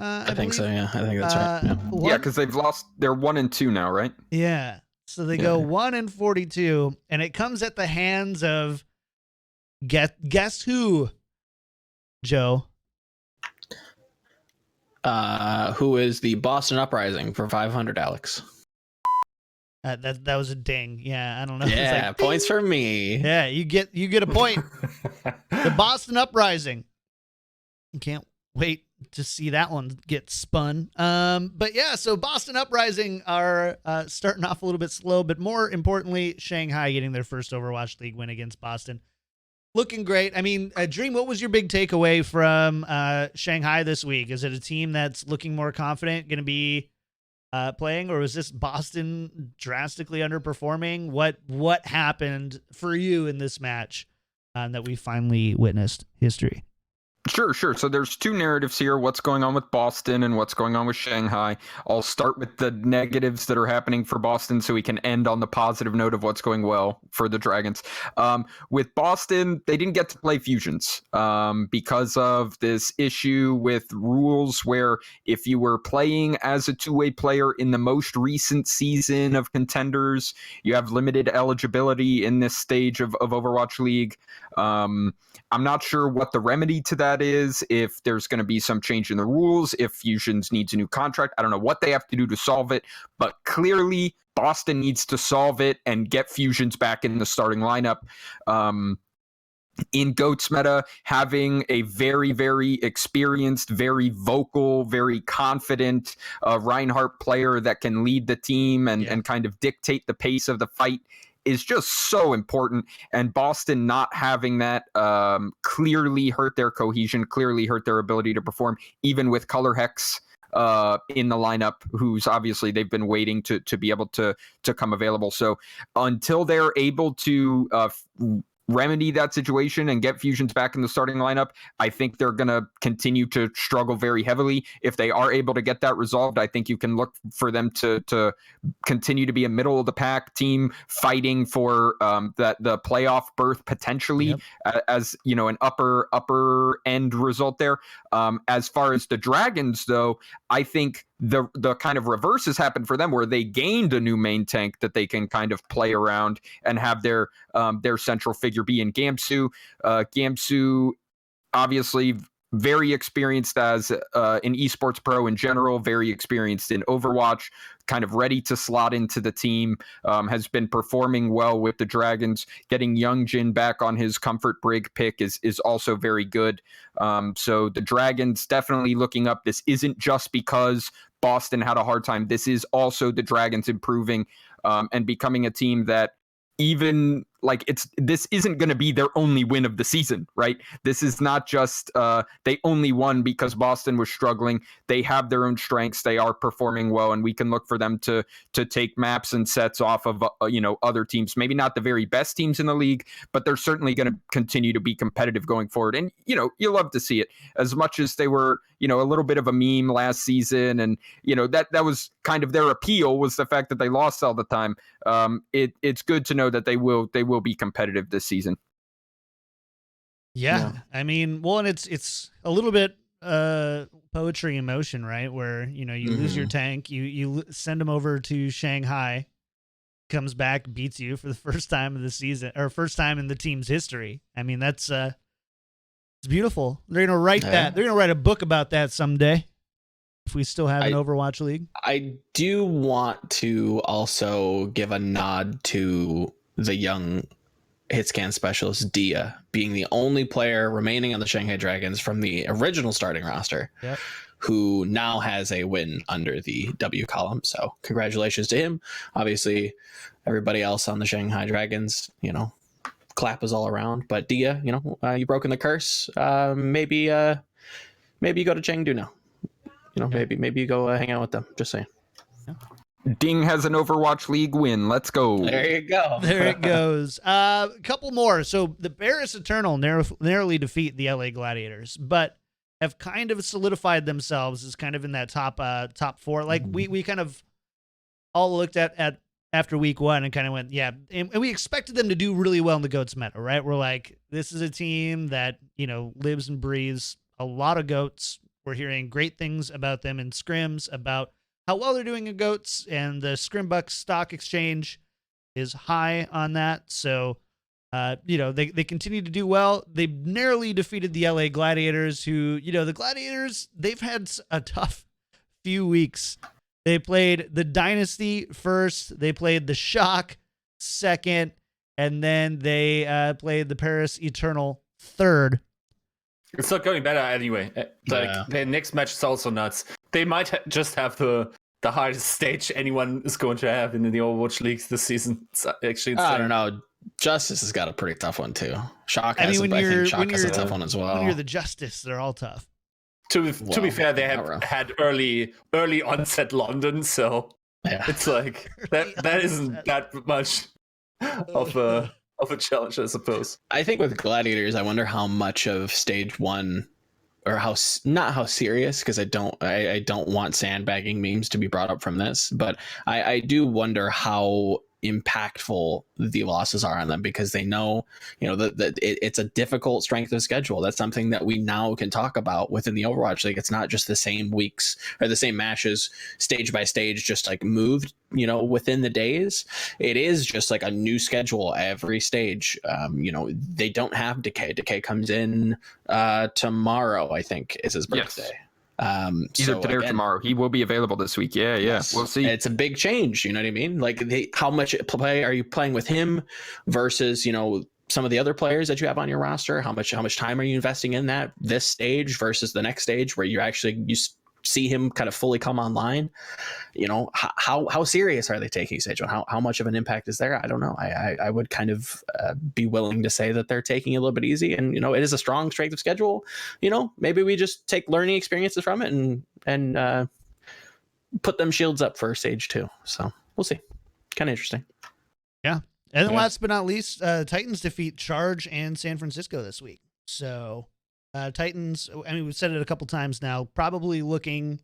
A: I
D: think so. Yeah, I think that's right.
C: Yeah, because they've lost. They're 1-2 now, right?
A: Yeah. So they go 1-42, and it comes at the hands of guess who, Joe?
D: Who is the Boston Uprising for 500, Alex?
A: That was a ding. Yeah, I don't know.
D: Yeah, like, points for me.
A: Yeah, you get a point. The Boston Uprising. Can't wait to see that one get spun. But yeah, so Boston Uprising are starting off a little bit slow, but more importantly, Shanghai getting their first Overwatch League win against Boston. Looking great. I mean, Dream, what was your big takeaway from Shanghai this week? Is it a team that's looking more confident, going to be playing, or was this Boston drastically underperforming? What happened for you in this match that we finally witnessed history?
C: Sure. So there's two narratives here, what's going on with Boston and what's going on with Shanghai. I'll start with the negatives that are happening for Boston so we can end on the positive note of what's going well for the Dragons. With Boston, they didn't get to play Fusions because of this issue with rules where if you were playing as a two-way player in the most recent season of Contenders, you have limited eligibility in this stage of Overwatch League. I'm not sure what the remedy to that is, if there's going to be some change in the rules, if Fusions needs a new contract. I don't know what they have to do to solve it, but clearly Boston needs to solve it and get Fusions back in the starting lineup. In GOATS meta, having a very experienced, very vocal, very confident Reinhardt player that can lead the team and kind of dictate the pace of the fight is just so important, and Boston not having that clearly hurt their cohesion, clearly hurt their ability to perform, even with Color Hex in the lineup, who's obviously they've been waiting to be able to come available. So until they're able to remedy that situation and get Fusions back in the starting lineup, I think they're going to continue to struggle very heavily. If they are able to get that resolved, I think you can look for them to continue to be a middle of the pack team fighting for the playoff berth potentially, as an upper end result there. As far as the Dragons, though, I think the kind of reverse has happened for them, where they gained a new main tank that they can kind of play around and have their central figure be in Gamsu. Gamsu, obviously very experienced as an esports pro in general, very experienced in Overwatch, kind of ready to slot into the team, has been performing well with the Dragons. Getting Youngjin back on his comfort brig pick is also very good. So the Dragons definitely looking up. This isn't just because Boston had a hard time. This is also the Dragons improving and becoming a team that even this isn't going to be their only win of the season, right? This is not just they only won because Boston was struggling. They have their own strengths. They are performing well, and we can look for them to take maps and sets off of other teams. Maybe not the very best teams in the league, but they're certainly going to continue to be competitive going forward. And you love to see it, as much as they were a little bit of a meme last season, and that was kind of their appeal, was the fact that they lost all the time. It's good to know that they will be competitive this season.
A: Yeah. I mean, well, and it's a little bit poetry in motion, right? Where you lose your tank, you send them over to Shanghai, comes back, beats you for the first time of the season or first time in the team's history. I mean, that's it's beautiful. They're gonna write that. They're gonna write a book about that someday. If we still have an Overwatch league.
D: I do want to also give a nod to the young hitscan specialist Dia being the only player remaining on the Shanghai Dragons from the original starting roster.
A: Yep.
D: Who now has a win under the W column. So congratulations to him. Obviously, everybody else on the Shanghai Dragons, clap is all around. But Dia, you've broken the curse. Maybe you go to Chengdu now. Maybe you go hang out with them. Just saying.
C: Ding has an Overwatch League win. Let's go.
D: There you go.
A: There it goes. A couple more. So the Paris Eternal narrowly defeat the LA Gladiators, but have kind of solidified themselves as kind of in that top four. Like we kind of all looked at after week one and kind of went, yeah. And we expected them to do really well in the GOATS meta, right? We're like, this is a team that, lives and breathes a lot of GOATS. We're hearing great things about them in scrims, about how well they're doing in GOATS, and the Scrimbucks stock exchange is high on that. So, they continue to do well. They narrowly defeated the LA Gladiators, who, the Gladiators, they've had a tough few weeks. They played the Dynasty first, they played the Shock second, and then they played the Paris Eternal third.
B: It's not going better anyway. Their next match is also nuts. They might just have the hardest stage anyone is going to have in the Overwatch leagues this season. It's actually insane.
D: I don't know. Justice has got a pretty tough one too. Shock has a tough one as well.
A: When you're the Justice, they're all tough.
B: To be fair, they have had early onset London, so it's like that isn't that much of a challenge, I suppose.
D: I think with Gladiators, I wonder how much of stage one, or not how serious, because I don't want sandbagging memes to be brought up from this, but I do wonder how impactful the losses are on them, because they know that it's a difficult strength of schedule. That's something that we now can talk about within the Overwatch League. It's not just the same weeks or the same matches stage by stage, just like moved within the days. It is just like a new schedule every stage. They don't have Decay comes in tomorrow, I think is his birthday.
C: Yes. Either today or tomorrow. He will be available this week. Yeah.
D: Yes.
C: We'll see.
D: It's a big change. You know what I mean? Like, how much play are you playing with him versus some of the other players that you have on your roster? How much time are you investing in this stage versus the next stage where you see him kind of fully come online? How serious are they taking stage one? How much of an impact is there? I don't know. I would kind of be willing to say that they're taking it a little bit easy, and it is a strong strength of schedule. Maybe we just take learning experiences from it and put them shields up for stage two. So we'll see. Kind of interesting.
A: Yeah. And then last but not least, Titans defeat Charge and San Francisco this week. So Titans, I mean, we've said it a couple times now, probably looking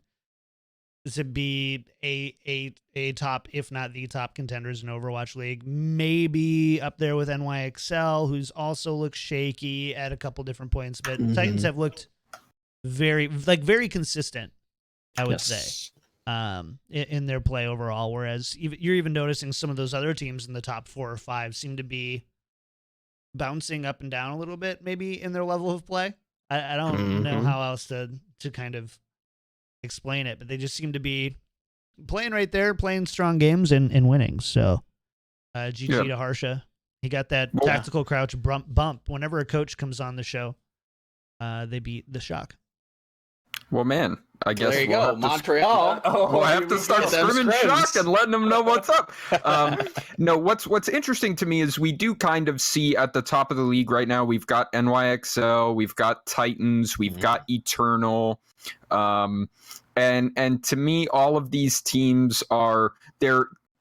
A: to be a top, if not the top contenders in Overwatch League. Maybe up there with NYXL, who's also looked shaky at a couple different points. But Titans have looked very consistent, I would say, in their play overall. Whereas you're even noticing some of those other teams in the top 4 or 5 seem to be bouncing up and down a little bit, maybe in their level of play. I don't know how else to kind of explain it, but they just seem to be playing right there, playing strong games and winning. So GG to Harsha. He got that tactical crouch bump. Whenever a coach comes on the show, they beat the Shock. Well,
C: man, I guess
D: there you go, Montreal.
C: We'll have to start scrimming Shock and letting them know what's up. No, what's interesting to me is we do kind of see at the top of the league right now, we've got NYXL, we've got Titans, we've got Eternal. And to me, all of these teams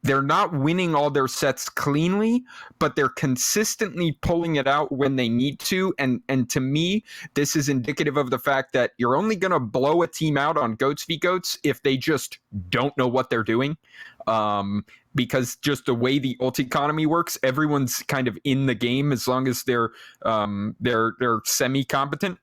C: they're not winning all their sets cleanly, but they're consistently pulling it out when they need to. And to me, this is indicative of the fact that you're only going to blow a team out on GOATS v GOATS if they just don't know what they're doing. Because just the way the ult economy works, everyone's kind of in the game as long as they're semi-competent.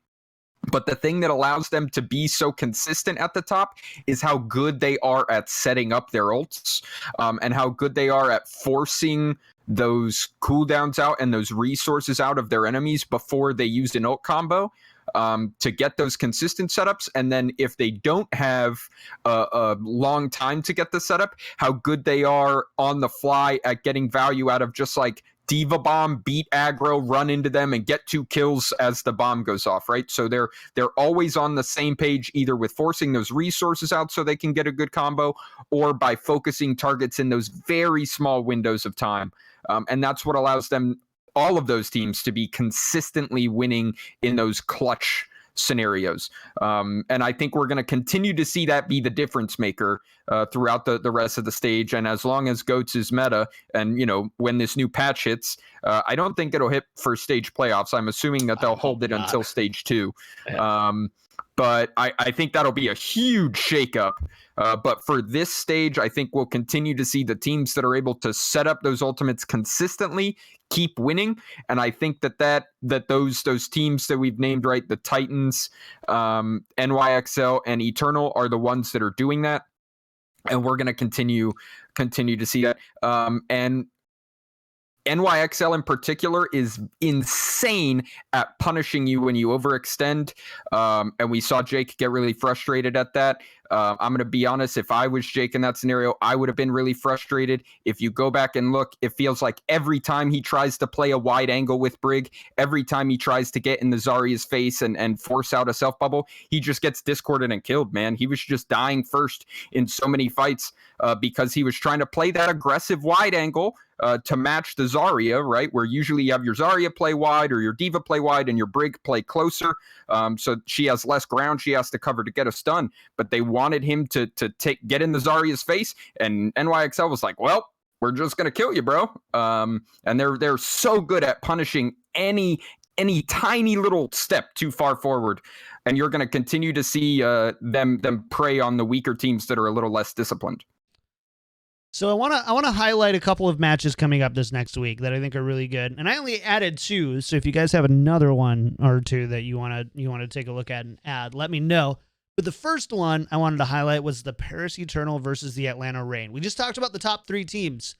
C: But the thing that allows them to be so consistent at the top is how good they are at setting up their ults, and how good they are at forcing those cooldowns out and those resources out of their enemies before they use an ult combo, to get those consistent setups. And then if they don't have a long time to get the setup, how good they are on the fly at getting value out of just like Diva bomb, beat aggro, run into them, and get 2 kills as the bomb goes off, right? So they're always on the same page, either with forcing those resources out so they can get a good combo, or by focusing targets in those very small windows of time. And that's what allows them, all of those teams, to be consistently winning in those clutch scenarios. And I think we're going to continue to see that be the difference maker throughout the rest of the stage. And as long as GOATS is meta, and when this new patch hits, I don't think it'll hit for stage playoffs. I'm assuming that they'll hold it until stage 2. Yeah. But I think that'll be a huge shakeup. But for this stage, I think we'll continue to see the teams that are able to set up those ultimates consistently keep winning. And I think that those teams that we've named, right, the Titans, NYXL, and Eternal, are the ones that are doing that. And we're going to continue to see that. And NYXL in particular is insane at punishing you when you overextend. And we saw Jake get really frustrated at that. I'm going to be honest, if I was Jake in that scenario, I would have been really frustrated. If you go back and look, it feels like every time he tries to play a wide angle with Brig, every time he tries to get in the Zarya's face and force out a self bubble, he just gets discorded and killed, man. He was just dying first in so many fights because he was trying to play that aggressive wide angle to match the Zarya, right? Where usually you have your Zarya play wide or your Diva play wide and your Brig play closer. So she has less ground she has to cover to get a stun. But they wanted him to get in the Zarya's face, and NYXL was like, well, we're just going to kill you, bro. And they're so good at punishing any tiny little step too far forward. And you're going to continue to see them prey on the weaker teams that are a little less disciplined.
A: So I want to highlight a couple of matches coming up this next week that I think are really good, and I only added 2. So if you guys have another one or 2 that you want to take a look at and add, let me know. But the first one I wanted to highlight was the Paris Eternal versus the Atlanta Reign. We just talked about the top 3 teams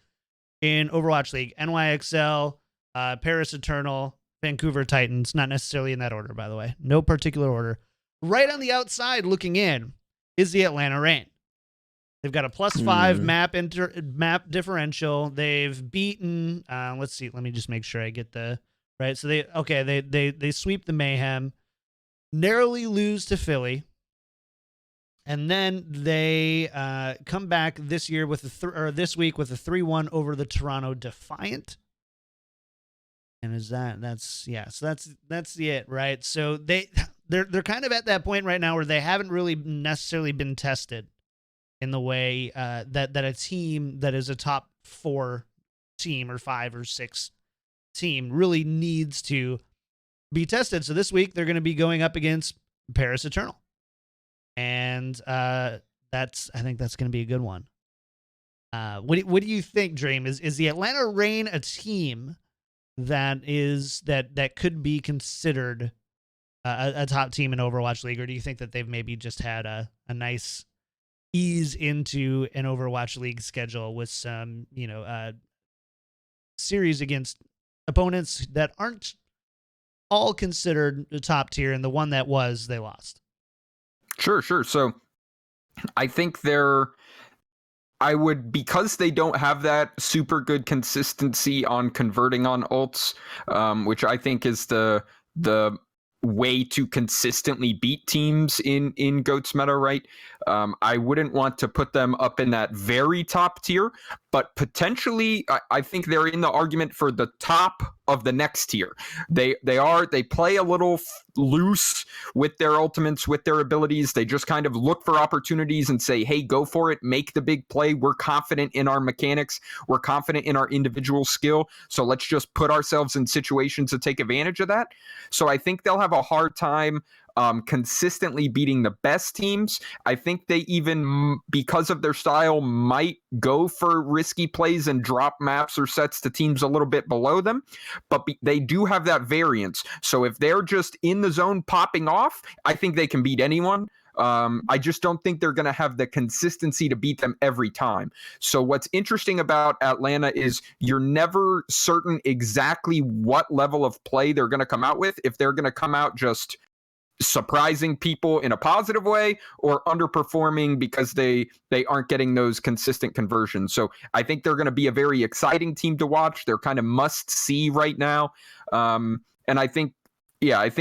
A: in Overwatch League: NYXL, Paris Eternal, Vancouver Titans. Not necessarily in that order, by the way. No particular order. Right on the outside looking in is the Atlanta Reign. They've got a +5 map differential. They've beaten. Let's see. Let me just make sure I get the right. So they sweep the Mayhem, narrowly lose to Philly, and then they come back this year with this week with a 3-1 over the Toronto Defiant. And that's it, right? So they're kind of at that point right now where they haven't really necessarily been tested in the way that a team that is a top 4 team or 5 or 6 team really needs to be tested. So this week they're going to be going up against Paris Eternal, and I think that's going to be a good one. What do you think, Dream? Is the Atlanta Reign a team that could be considered a top team in Overwatch League, or do you think that they've maybe just had a nice ease into an Overwatch League schedule with some, series against opponents that aren't all considered the top tier, and the one that was, they lost?
C: Sure. So I think because they don't have that super good consistency on converting on ults, which I think is the way to consistently beat teams in GOATS meta, right? I wouldn't want to put them up in that very top tier, but potentially I think they're in the argument for the top of the next tier. They play a little loose with their ultimates, with their abilities. They just kind of look for opportunities and say, hey, go for it, make the big play. We're confident in our mechanics. We're confident in our individual skill. So let's just put ourselves in situations to take advantage of that. So I think they'll have a hard time consistently beating the best teams. I think they even, because of their style, might go for risky plays and drop maps or sets to teams a little bit below them, but they do have that variance. So if they're just in the zone popping off, I think they can beat anyone. I just don't think they're going to have the consistency to beat them every time. So what's interesting about Atlanta is you're never certain exactly what level of play they're going to come out with, if they're going to come out just surprising people in a positive way or underperforming because they aren't getting those consistent conversions. So I think they're going to be a very exciting team to watch. They're kind of must see right now. And I think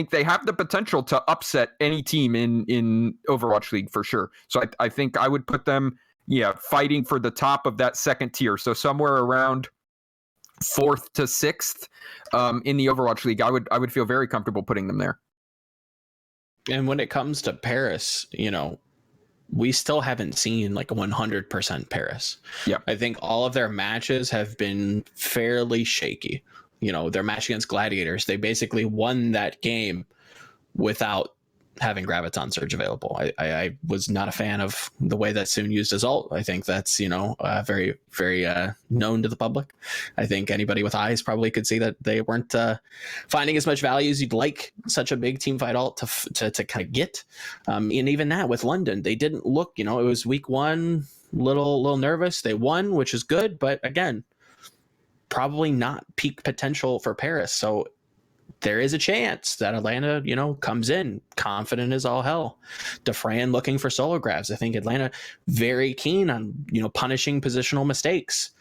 C: they have the potential to upset any team in Overwatch League for sure. So I think I would put them, fighting for the top of that second tier. So somewhere around 4th to 6th in the Overwatch League. I would feel very comfortable putting them there.
D: And when it comes to Paris, we still haven't seen like 100% Paris.
C: Yeah.
D: I think all of their matches have been fairly shaky. Their match against Gladiators, they basically won that game without having Graviton Surge available. I was not a fan of the way that Soon used his ult. I think that's, very, very known to the public. I think anybody with eyes probably could see that they weren't finding as much value as you'd like such a big team fight ult to kind of get. And even that with London, they didn't look, it was week 1, little nervous. They won, which is good. But again, probably not peak potential for Paris. So there is a chance that Atlanta, comes in confident as all hell. Defran looking for solo grabs. I think Atlanta very keen on, punishing positional mistakes.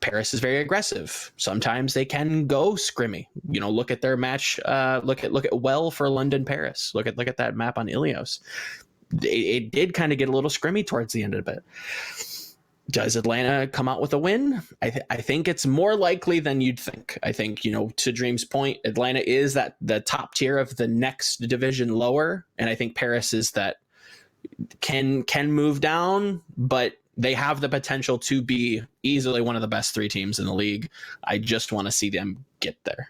D: Paris is very aggressive. Sometimes they can go scrimmy. Look at their match. Look at well for London Paris. Look at that map on Ilios. It did kind of get a little scrimmy towards the end of it. Does Atlanta come out with a win? I think it's more likely than you'd think. I think, to Dream's point, Atlanta is the top tier of the next division lower. And I think Paris is that can move down, but they have the potential to be easily one of the best 3 teams in the league. I just want to see them get there.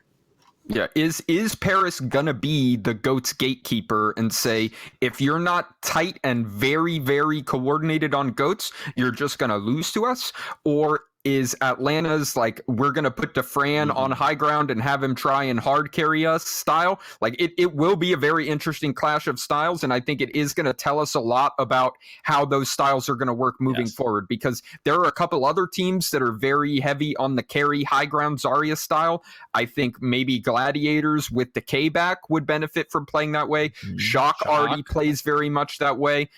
C: Yeah, is Paris gonna be the GOAT's gatekeeper and say, if you're not tight and very, very coordinated on GOATs, you're just gonna lose to us? Or is Atlanta's like, we're gonna put Defran on high ground and have him try and hard carry us style? Like it will be a very interesting clash of styles, and I think it is gonna tell us a lot about how those styles are gonna work moving forward, because there are a couple other teams that are very heavy on the carry high ground Zarya style. I think maybe Gladiators with the K back would benefit from playing that way. Shock already plays very much that way.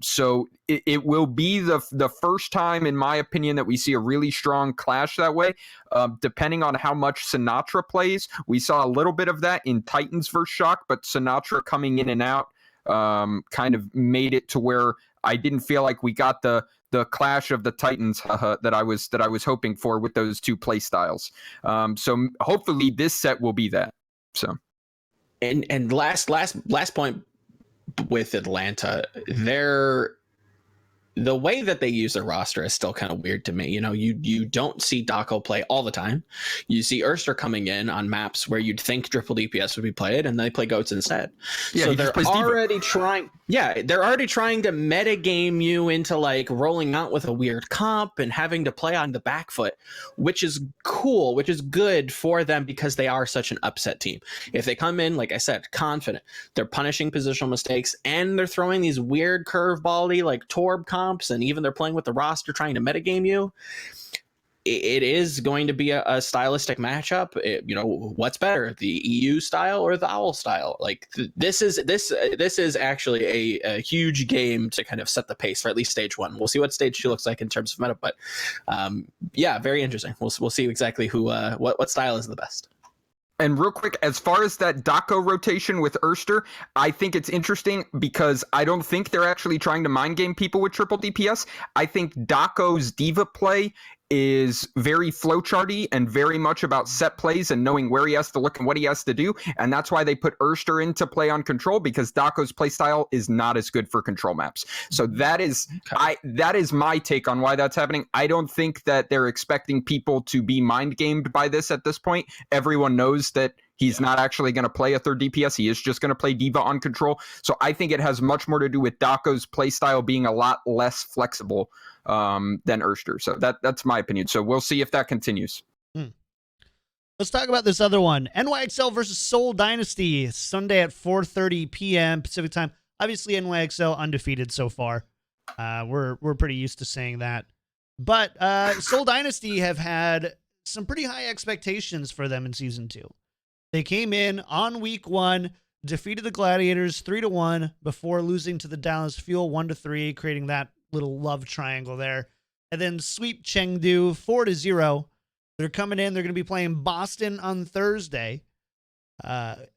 C: So it will be the first time, in my opinion, that we see a really strong clash that way. Depending on how much Sinatra plays, we saw a little bit of that in Titans versus Shock, but Sinatra coming in and out kind of made it to where I didn't feel like we got the clash of the Titans that I was hoping for with those 2 play styles. So hopefully this set will be that. So,
D: and last point with Atlanta, the way that they use their roster is still kind of weird to me. You don't see Dako play all the time. You see Erster coming in on maps where you'd think triple DPS would be played, and they play GOATs instead.
C: Yeah,
D: so they're already trying. Yeah, they're already trying to metagame you into like rolling out with a weird comp and having to play on the back foot, which is cool, which is good for them because they are such an upset team. If they come in, like I said, confident, they're punishing positional mistakes, and they're throwing these weird curveball-y like Torb comps, and even they're playing with the roster trying to metagame you. It is going to be a stylistic matchup. What's better, the EU style or the OWL style? Like this is actually a huge game to kind of set the pace for at least stage 1. We'll see what stage 2 looks like in terms of meta, but very interesting. We'll see exactly who what style is the best.
C: And real quick, as far as that Dako rotation with Erster, I think it's interesting because I don't think they're actually trying to mind game people with triple DPS. I think Dako's diva play is very flowcharty and very much about set plays and knowing where he has to look and what he has to do. And that's why they put Erster into play on control, because Dako's playstyle is not as good for control maps. So that is my take on why that's happening. I don't think that they're expecting people to be mind gamed by this at this point. Everyone knows that He's not actually going to play a third DPS. He is just going to play D.Va on control. So I think it has much more to do with Dako's playstyle being a lot less flexible than Erster. So that's my opinion. So we'll see if that continues.
A: Let's talk about this other one. NYXL versus Seoul Dynasty, Sunday at 4:30 p.m. Pacific time. Obviously, NYXL undefeated so far. We're pretty used to saying that. But Seoul Dynasty have had some pretty high expectations for them in Season 2. They came in on week 1, defeated the Gladiators 3-1 before losing to the Dallas Fuel 1-3, creating that little love triangle there. And then sweep Chengdu 4-0. They're coming in. They're going to be playing Boston on Thursday,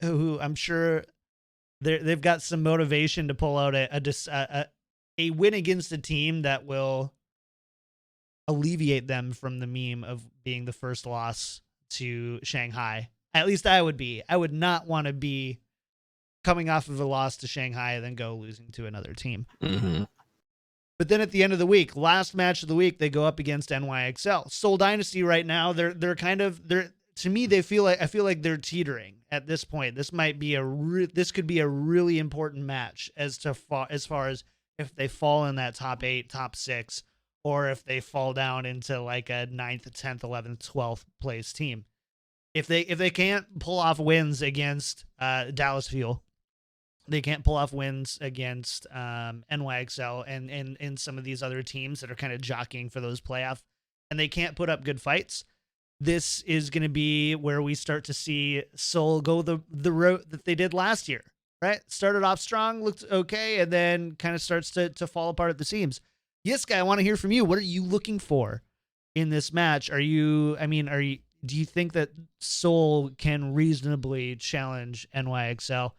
A: who I'm sure they've got some motivation to pull out a win against a team that will alleviate them from the meme of being the first loss to Shanghai. At least I would be. I would not want to be coming off of a loss to Shanghai and then go losing to another team.
D: Mm-hmm.
A: But then at the end of the week, last match of the week, they go up against NYXL. Seoul Dynasty right now, they're to me, I feel like they're teetering at this point. This might be this could be a really important match as far as if they fall in that top 8, top 6, or if they fall down into like a 9th, 10th, 11th, 12th place team. If they can't pull off wins against Dallas Fuel, they can't pull off wins against NYXL and some of these other teams that are kind of jockeying for those playoffs, and they can't put up good fights, this is going to be where we start to see Seoul go the road that they did last year, right? Started off strong, looked okay, and then kind of starts to fall apart at the seams. Yiska, I want to hear from you. What are you looking for in this match? Do you think that Seoul can reasonably challenge NYXL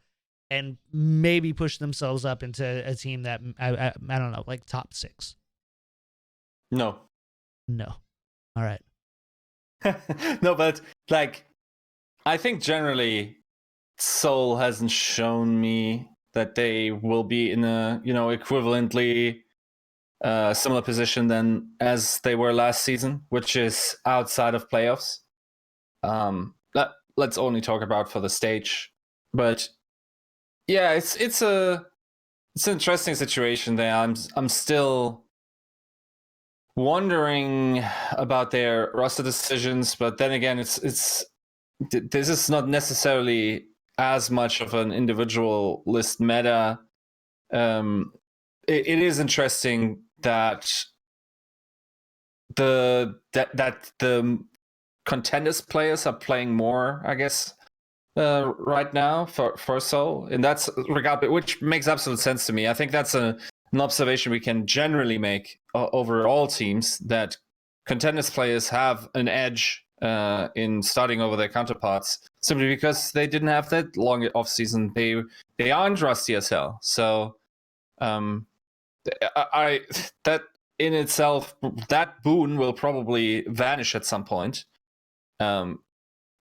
A: and maybe push themselves up into a team that, I don't know, like top 6?
B: No.
A: No. All right.
B: No, but like, I think generally Seoul hasn't shown me that they will be in a, equivalently similar position than as they were last season, which is outside of playoffs. Let's only talk about for the stage, but yeah, it's an interesting situation there. I'm still wondering about their roster decisions, but then again, this is not necessarily as much of an individual list meta. It is interesting that the contenders players are playing more, I guess, right now for Seoul in that regard, which makes absolute sense to me. I think that's an observation we can generally make over all teams, that contenders players have an edge in starting over their counterparts simply because they didn't have that long off season. They aren't rusty as hell. So that in itself, that boon will probably vanish at some point.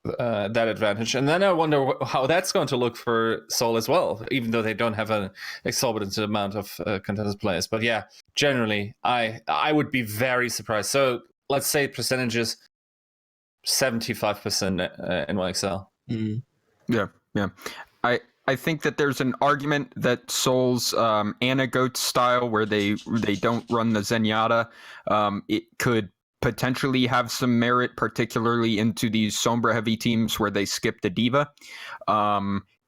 B: That advantage, and then I wonder how that's going to look for Seoul as well, even though they don't have an exorbitant amount of contenders players. But yeah, generally, I would be very surprised. So let's say percentages 75% NYXL.
C: Yeah. I think that there's an argument that Seoul's Anna Goat style, where they don't run the Zenyatta, it could potentially have some merit, particularly into these Sombra heavy teams where they skip the D.Va.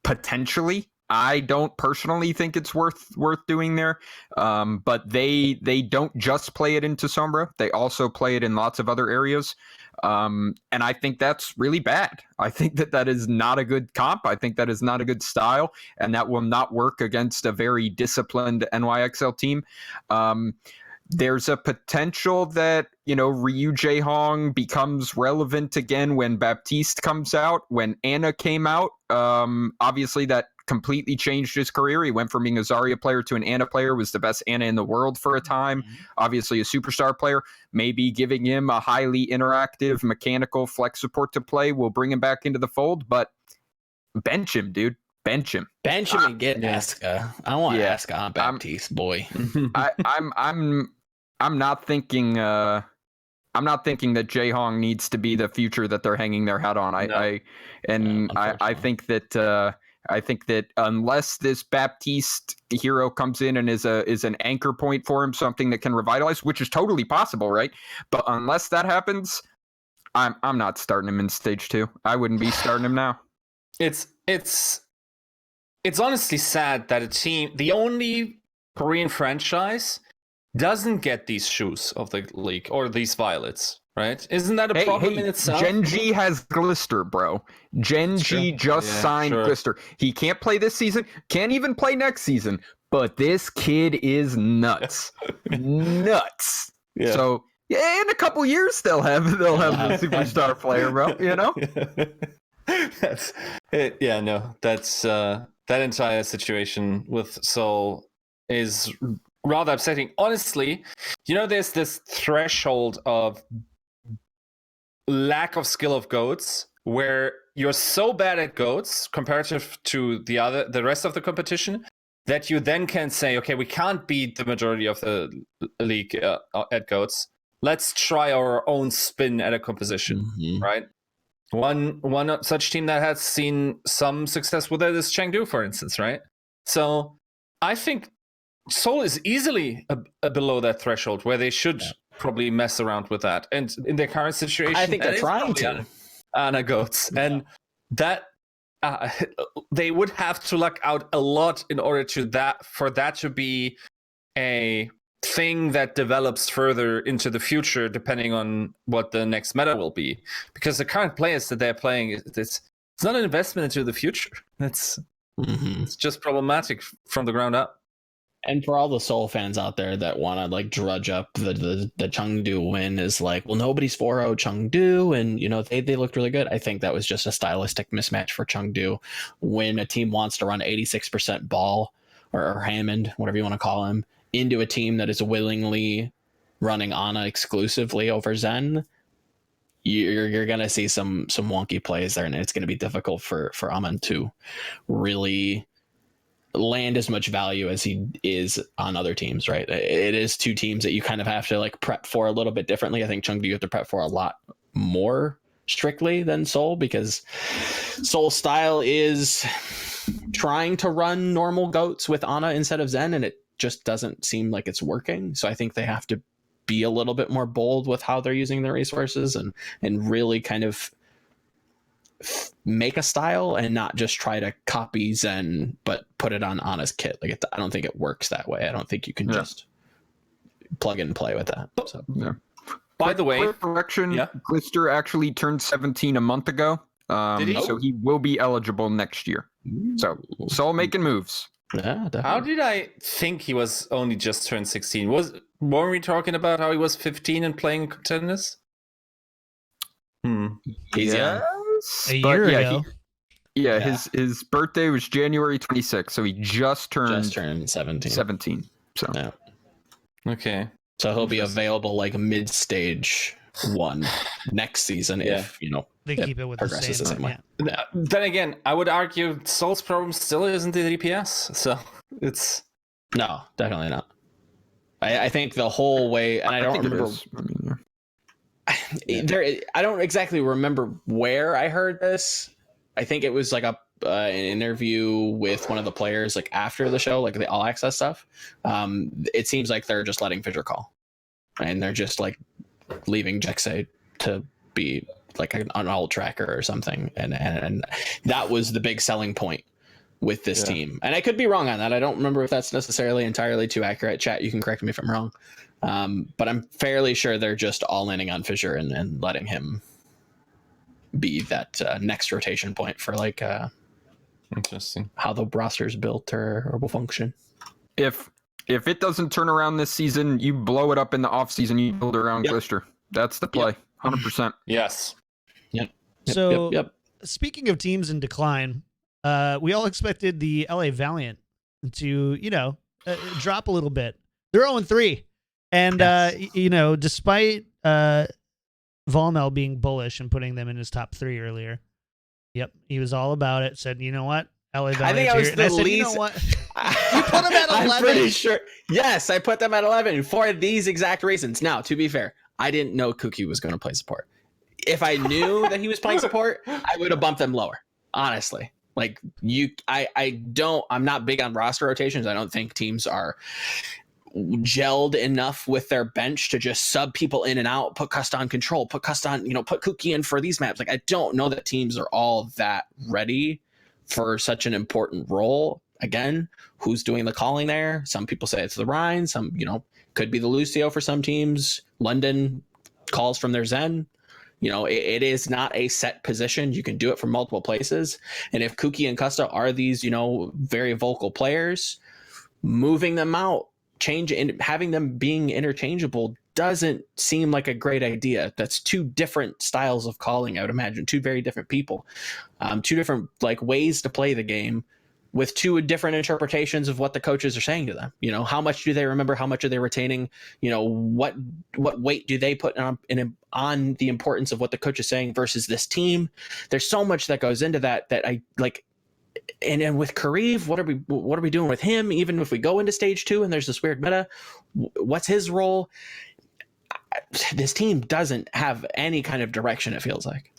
C: Potentially, I don't personally think it's worth doing there, but they don't just play it into Sombra; they also play it in lots of other areas, and I think that's really bad. I think that is not a good comp. I think that is not a good style, and that will not work against a very disciplined NYXL team. There's a potential that, Ryu Jae-hong becomes relevant again when Baptiste comes out. When Anna came out, obviously that completely changed his career. He went from being a Zarya player to an Anna player, was the best Anna in the world for a time. Obviously a superstar player. Maybe giving him a highly interactive, mechanical flex support to play will bring him back into the fold, but bench him, dude. Bench him
D: and get Yiska. I want Yiska on Baptiste, boy.
C: I'm not thinking not thinking that Jae Hong needs to be the future that they're hanging their hat on. I think that unless this Baptiste hero comes in and is an anchor point for him, something that can revitalize, which is totally possible, right? But unless that happens, I'm not starting him in stage 2. I wouldn't be starting him now.
B: It's honestly sad that the only Korean franchise doesn't get these shoes of the league or these violets, right? Isn't that a problem in itself?
C: Gen.G has Glister, bro. Gen.G just signed Glister. He can't play this season, can't even play next season, but this kid is nuts. Nuts. Yeah. So in a couple years they'll have a superstar player, bro, you know?
B: That's it. Yeah, no. That's that entire situation with Seoul is rather upsetting. Honestly, there's this threshold of lack of skill of goats where you're so bad at goats comparative to the rest of the competition that you then can say, okay, we can't beat the majority of the league at goats. Let's try our own spin at a composition, right? One such team that has seen some success with it is Chengdu, for instance, right? So I think Seoul is easily below that threshold where they should probably mess around with that. And in their current situation,
D: I think they're trying to.
B: Ana goats. Yeah. And that they would have to luck out a lot in order for that to be a thing that develops further into the future, depending on what the next meta will be. Because the current players that they're playing, it's not an investment into the future. It's just problematic from the ground up.
D: And for all the Seoul fans out there that want to like drudge up the Chengdu win is like, well, nobody's 4-0 Chengdu, and they looked really good. I think that was just a stylistic mismatch for Chengdu. When a team wants to run 86% ball or Hammond, whatever you want to call him, into a team that is willingly running Ana exclusively over Zen, you're gonna see some wonky plays there, and it's gonna be difficult for Aman to really land as much value as he is on other teams, right? It is two teams that you kind of have to like prep for a little bit differently. I think Chengdu you have to prep for a lot more strictly than Seoul, because Seoul's style is trying to run normal goats with Ana instead of Zen, and it just doesn't seem like it's working. So I think they have to be a little bit more bold with how they're using their resources and really kind of make a style and not just try to copy Zen but put it on Ana's kit. Like I don't think it works that way. I don't think you can just plug and play with that. So
B: by the way,
C: correction, Glister actually turned 17 a month ago. So he will be eligible next year. So Seoul making moves.
D: Yeah, definitely.
B: How did I think he was only just turned 16? Weren't we talking about how he was 15 and playing contenders?
D: He's young.
A: A year ago.
C: His birthday was January 26th, so he just turned 17. So
B: okay,
D: so he'll be available like mid-stage 1 next season if
A: they keep it with the same way.
B: Then again, I would argue Seoul's problem still isn't the DPS, so it's
D: no, definitely not. I think the whole way, and I don't remember. I don't exactly remember where I heard this. I think it was like an interview with one of the players, like after the show, like the All Access stuff. It seems like they're just letting Fissure call, and they're just like leaving Jexay to be like an ult tracker or something, and that was the big selling point with this team. And I could be wrong on that. I don't remember if that's necessarily entirely too accurate. Chat, you can correct me if I'm wrong. But I'm fairly sure they're just all landing on Fissure and letting him be that next rotation point for like
B: interesting
D: how the roster's built or will function.
C: If it doesn't turn around this season, you blow it up in the off season. You build around Glister. That's the play. 100%.
B: Yes.
D: Yep.
A: So speaking of teams in decline, we all expected the LA Valiant to drop a little bit. They're 0-3. And, despite Volamel being bullish and putting them in his top 3 earlier, he was all about it, said, you know what? LA Valiant.
D: I think I was the least.
A: You know what? You put them at 11.
D: I'm pretty sure. Yes, I put them at 11 for these exact reasons. Now, to be fair, I didn't know Kuki was going to play support. If I knew that he was playing support, I would have bumped them lower. Honestly, like I'm not big on roster rotations. I don't think teams are gelled enough with their bench to just sub people in and out, put Custa on control, put Custa on, put Kuki in for these maps. Like, I don't know that teams are all that ready for such an important role. Again, who's doing the calling there? Some people say it's the Rhine. Some, could be the Lucio for some teams. London calls from their Zen. It is not a set position. You can do it from multiple places. And if Kuki and Custa are these, very vocal players, moving them out, having them being interchangeable doesn't seem like a great idea. That's two different styles of calling, I would imagine. Two very different people, two different ways to play the game, with two different interpretations of what the coaches are saying to them. How much do they remember? How much are they retaining? What weight do they put on the importance of what the coach is saying versus this team? There's so much that goes into that I like. And with Kareev, what are we doing with him? Even if we go into stage 2 and there's this weird meta, what's his role? This team doesn't have any kind of direction, it feels like.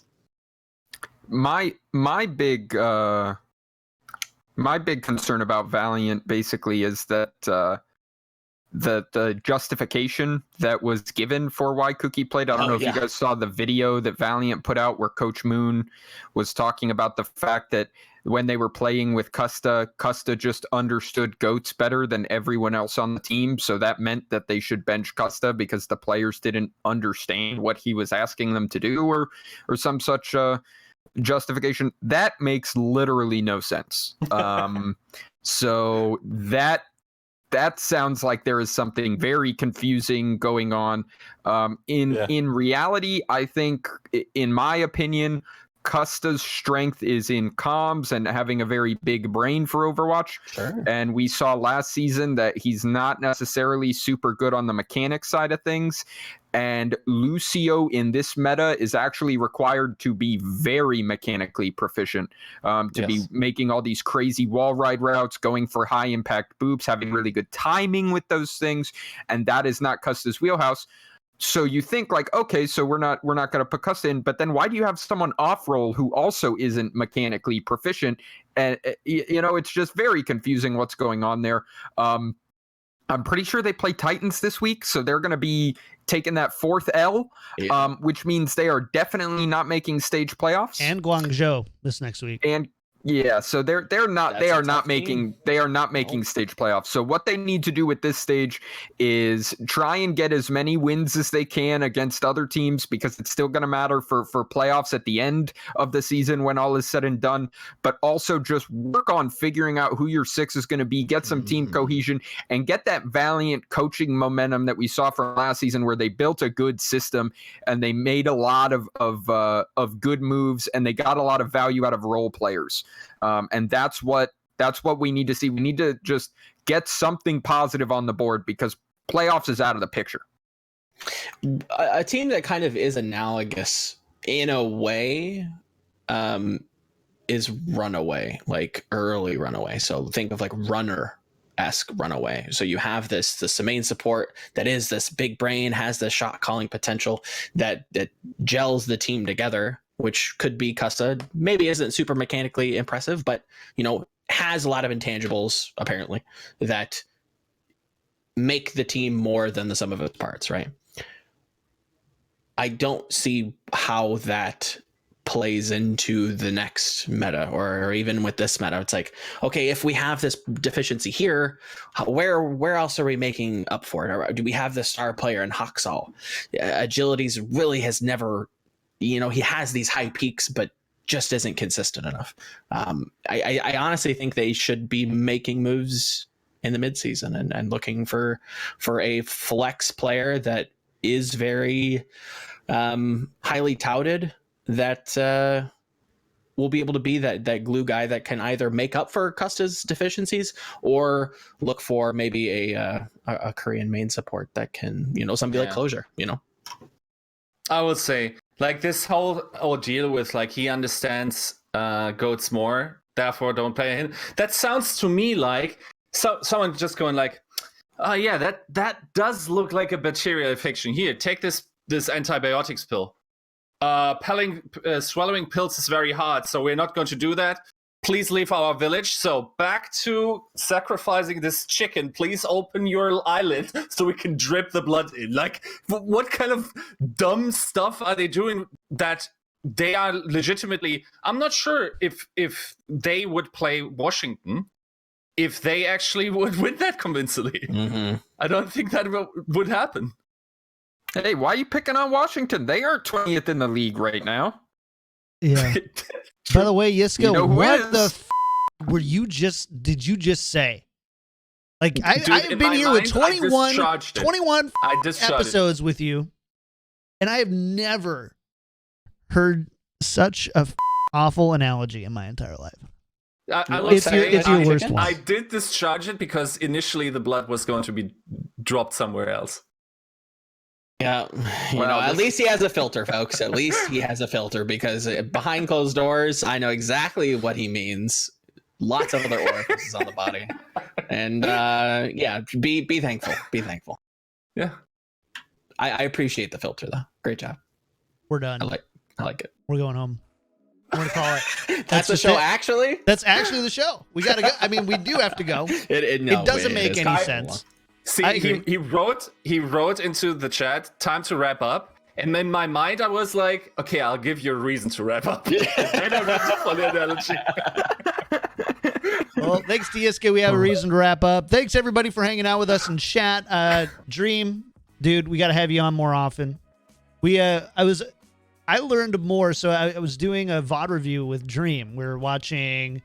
C: My big concern about Valiant basically is that the justification that was given for why Kuki played. I don't know if you guys saw the video that Valiant put out where Coach Moon was talking about the fact that when they were playing with Custa just understood goats better than everyone else on the team. So that meant that they should bench Custa because the players didn't understand what he was asking them to do or some such justification. That makes literally no sense. So that sounds like there is something very confusing going on. In reality, I think, in my opinion, Custa's strength is in comms and having a very big brain for Overwatch.
D: Sure.
C: And we saw last season that he's not necessarily super good on the mechanics side of things. And Lucio in this meta is actually required to be very mechanically proficient, to be making all these crazy wall ride routes, going for high impact boops, having really good timing with those things. And that is not Custa's wheelhouse. So you think okay, so we're not going to put Custa in, but then why do you have someone off role who also isn't mechanically proficient? And it's just very confusing what's going on there. I'm pretty sure they play Titans this week, so they're going to be taking that 4th L, which means they are definitely not making stage playoffs.
A: And Guangzhou this next week.
C: And so they are not making stage playoffs. So what they need to do with this stage is try and get as many wins as they can against other teams, because it's still going to matter for playoffs at the end of the season when all is said and done. But also just work on figuring out who your 6 is going to be, get some team cohesion, and get that Valiant coaching momentum that we saw from last season, where they built a good system and they made a lot of good moves and they got a lot of value out of role players. And that's what we need to see. We need to just get something positive on the board, because playoffs is out of the picture.
D: A team that kind of is analogous in a way is Runaway, like early Runaway. So think of like Runner-esque Runaway. So you have this main support that is this big brain, has the shot calling potential that gels the team together, which could be Custa. Maybe isn't super mechanically impressive, but has a lot of intangibles apparently that make the team more than the sum of its parts, right? I don't see how that plays into the next meta, or even with this meta. It's like, okay, if we have this deficiency here, where else are we making up for it? Or do we have the star player in Haksal? Agilities really has never, he has these high peaks, but just isn't consistent enough. I honestly think they should be making moves in the midseason and looking for a flex player that is very highly touted, that will be able to be that glue guy that can either make up for Custa's deficiencies or look for maybe a Korean main support that can, somebody like Closure,
B: I would say, like, this whole ordeal with, like, he understands goats more, therefore don't play him. That sounds to me like someone just going like, oh yeah, that does look like a material fiction. Here, take this this antibiotics pill. Swallowing pills is very hard, so we're not going to do that. Please leave our village. So back to sacrificing this chicken. Please open your eyelid so we can drip the blood in. Like, what kind of dumb stuff are they doing that they are legitimately... I'm not sure if they would play Washington, if they actually would win that convincingly. Mm-hmm. I don't think that would happen.
C: Hey, why are you picking on Washington? They aren't 20th in the league right now.
A: Yeah. By the way, Yiska,
C: you know
A: what the did you just say? Like, I've been here with 21 episodes with you, and I have never heard such a awful analogy in my entire life. It's your worst one.
B: I did discharge it because initially the blood was going to be dropped somewhere else.
D: Yeah, at least he has a filter, folks. At least he has a filter, because behind closed doors, I know exactly what he means. Lots of other orifices on the body, and be thankful. Be thankful.
B: Yeah,
D: I appreciate the filter though. Great job.
A: We're done.
D: I like it.
A: We're going home. I'm gonna call it.
D: That's the show. Actually,
A: that's actually the show. We gotta go. I mean, we do have to go. It doesn't make any sense.
B: See, he wrote into the chat, time to wrap up. And in my mind, I was like, okay, I'll give you a reason to wrap up. Then I wrapped up on the analogy.
A: Well, thanks to Yiska, we have a reason to wrap up. Thanks, everybody, for hanging out with us in chat. Dream, dude, we got to have you on more often. I learned more, so I was doing a VOD review with Dream. We were watching,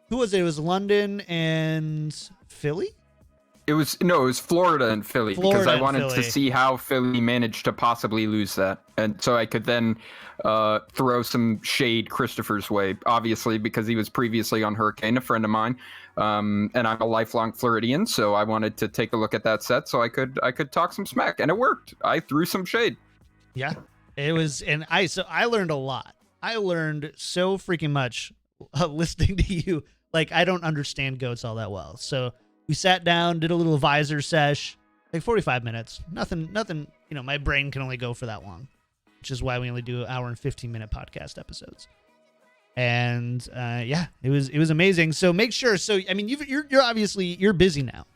A: who was it? It was London and Philly?
C: It was Florida and Philly, because I wanted to see how Philly managed to possibly lose that. And so I could then throw some shade Christopher's way, obviously, because he was previously on Hurricane, a friend of mine. And I'm a lifelong Floridian, so I wanted to take a look at that set so I could talk some smack, and it worked. I threw some shade.
A: Yeah, it was, and I learned a lot. I learned so freaking much listening to you. Like, I don't understand goats all that well, so we sat down, did a little visor sesh, like 45 minutes. Nothing, my brain can only go for that long, which is why we only do 1 hour and 15-minute podcast episodes. And it was amazing. So make sure. So I mean, you're obviously busy now.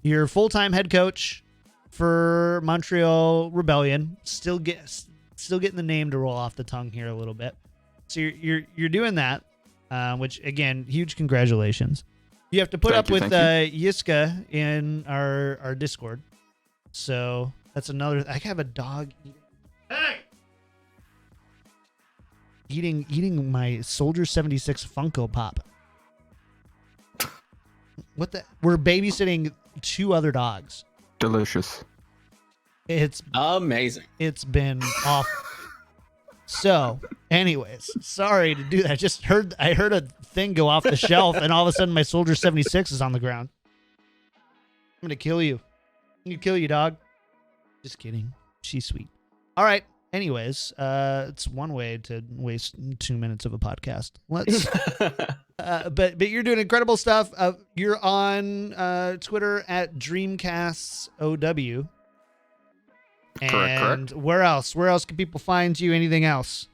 A: You're full-time head coach for Montreal Rebellion. Still getting the name to roll off the tongue here a little bit. So you're doing that, which again, huge congratulations. You have to put up with Yiska in our Discord. So that's another. I have a dog eating my Soldier 76 Funko Pop. What the? We're babysitting 2 other dogs.
C: Delicious.
D: It's amazing.
A: It's been awful. So, anyways, sorry to do that. I heard a thing go off the shelf, and all of a sudden my Soldier 76 is on the ground. I'm gonna kill you. I'm gonna kill you, dog. Just kidding. She's sweet. All right. Anyways, it's one way to waste 2 minutes of a podcast. Let's. But you're doing incredible stuff. You're on Twitter at DreamcastsOW. And correct. Where else? Where else can people find you? Anything else?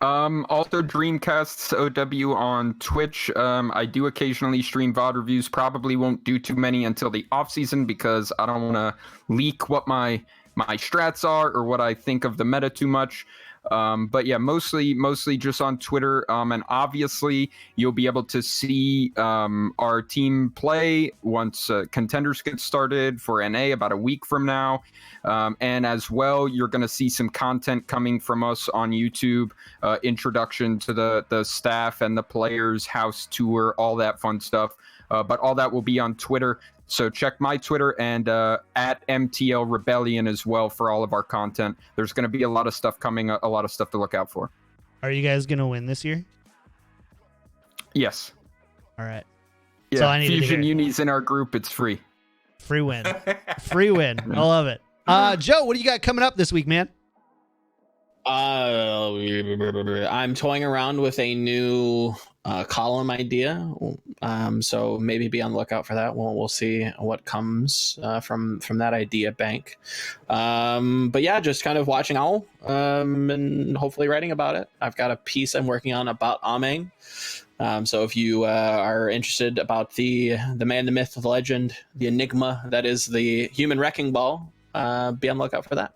C: Also DreamcastsOW on Twitch. I do occasionally stream VOD reviews. Probably won't do too many until the off season, because I don't want to leak what my strats are or what I think of the meta too much. But yeah, mostly just on Twitter. And obviously you'll be able to see our team play once contenders get started for NA about a week from now. And as well, you're going to see some content coming from us on YouTube, introduction to the staff and the players, house tour, all that fun stuff. But all that will be on Twitter. So check my Twitter and at MTL Rebellion as well for all of our content. There's going to be a lot of stuff coming, a lot of stuff to look out for.
A: Are you guys going to win this year?
C: Yes.
A: All right.
C: Yeah, so I need Fusion Unis in our group. It's free.
A: Free win. Free win. I love it. Joe, what do you got coming up this week, man?
D: I'm toying around with a new column idea, so maybe be on the lookout for that. We'll see what comes from that idea bank. But yeah, just kind of watching Owl and hopefully writing about it. I've got a piece I'm working on about Ameng. So if you are interested about the man, the myth, the legend, the enigma that is the human wrecking ball, be on the lookout for that.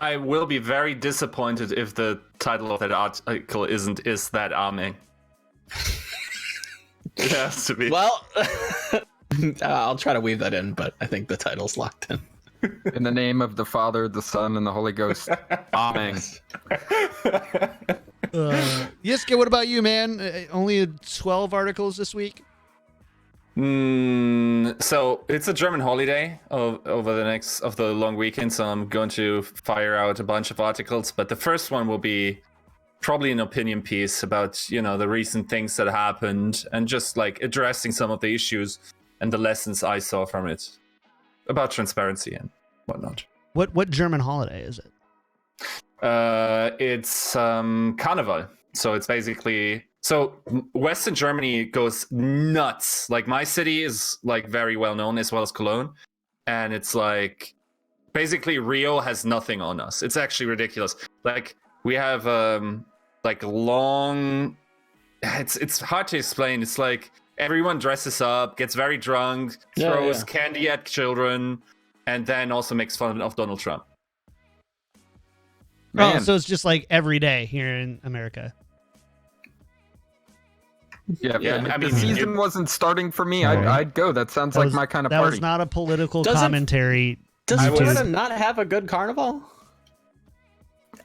B: I will be very disappointed if the title of that article isn't "Is That Ameng?" It has to be.
D: Well, I'll try to weave that in, but I think the title's locked in.
C: In the name of the Father, the Son, and the Holy Ghost. Amen.
A: Yiska, what about you, man? Only 12 articles this week?
B: So it's a German holiday over the long weekend, so I'm going to fire out a bunch of articles, but the first one will be probably an opinion piece about, the recent things that happened and just like addressing some of the issues and the lessons I saw from it about transparency and whatnot.
A: What German holiday is it?
B: It's Carnival. So it's basically... So Western Germany goes nuts. Like my city is like very well known as well as Cologne. And it's like basically Rio has nothing on us. It's actually ridiculous. Like we have like long... It's hard to explain. It's like everyone dresses up, gets very drunk, throws candy at children, and then also makes fun of Donald Trump.
A: Man. Oh, so it's just like every day here in America.
C: Yeah. I mean, the season wasn't starting for me. I'd go. That sounds like my kind of party.
A: That was not a political commentary.
D: Does Florida not have a good carnival?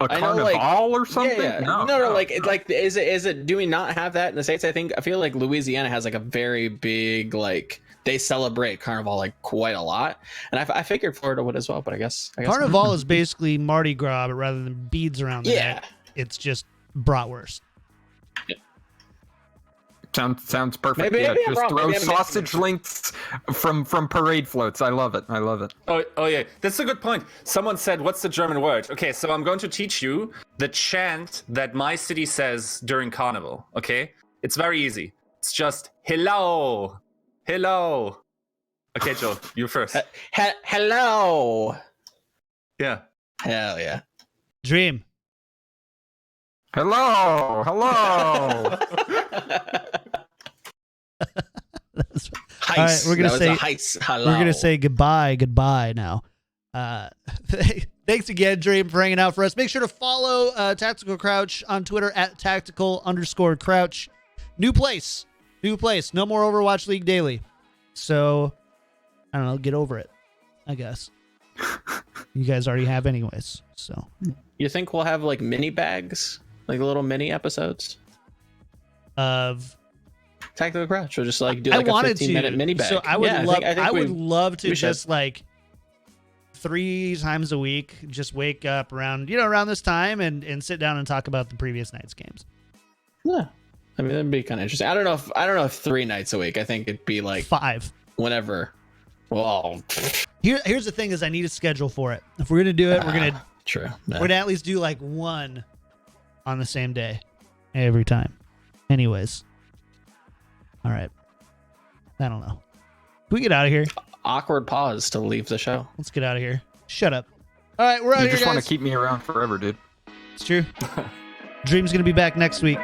C: A carnival or something?
D: Yeah. No. Like is it? Do we not have that in the States? I feel like Louisiana has like a very big like they celebrate carnival like quite a lot, and I figured Florida would as well. But I guess
A: carnival is basically Mardi Gras, but rather than beads around the neck, it's just bratwurst.
C: Yeah. Sounds perfect.
D: Maybe
C: just throw sausage links from parade floats. I love it.
B: Oh yeah, that's a good point. Someone said, "What's the German word?" Okay, so I'm going to teach you the chant that my city says during Carnival. Okay, it's very easy. It's just hello. Okay, Joe, you first.
D: Hello.
B: Yeah.
D: Hell yeah.
A: Dream.
C: Hello.
A: All right, we're gonna say goodbye now. Thanks again, Dream, for hanging out for us. Make sure to follow Tactical Crouch on Twitter at tactical_crouch. New place. No more Overwatch League Daily. So I don't know. Get over it, I guess. You guys already have anyways. So
D: you think we'll have like mini bags, like little mini episodes
A: of
D: Tactical Crouch, or just like do like a 15-minute mini bag?
A: So I would love to just like 3 times a week, just wake up around this time and sit down and talk about the previous night's games.
D: Yeah, I mean that'd be kind of interesting. I don't know if 3 nights a week. I think it'd be like
A: 5.
D: Whenever. Well,
A: here's the thing: is I need a schedule for it. If we're gonna do it, we're gonna
D: We're
A: gonna at least do like 1 on the same day every time. Anyways. All right. I don't know. Can we get out of here?
D: Awkward pause to leave the show.
A: Let's get out of here. Shut up. All right, we're out of here,
C: You just
A: guys.
C: want to keep me around forever, dude.
A: It's true. Dream's going to be back next week.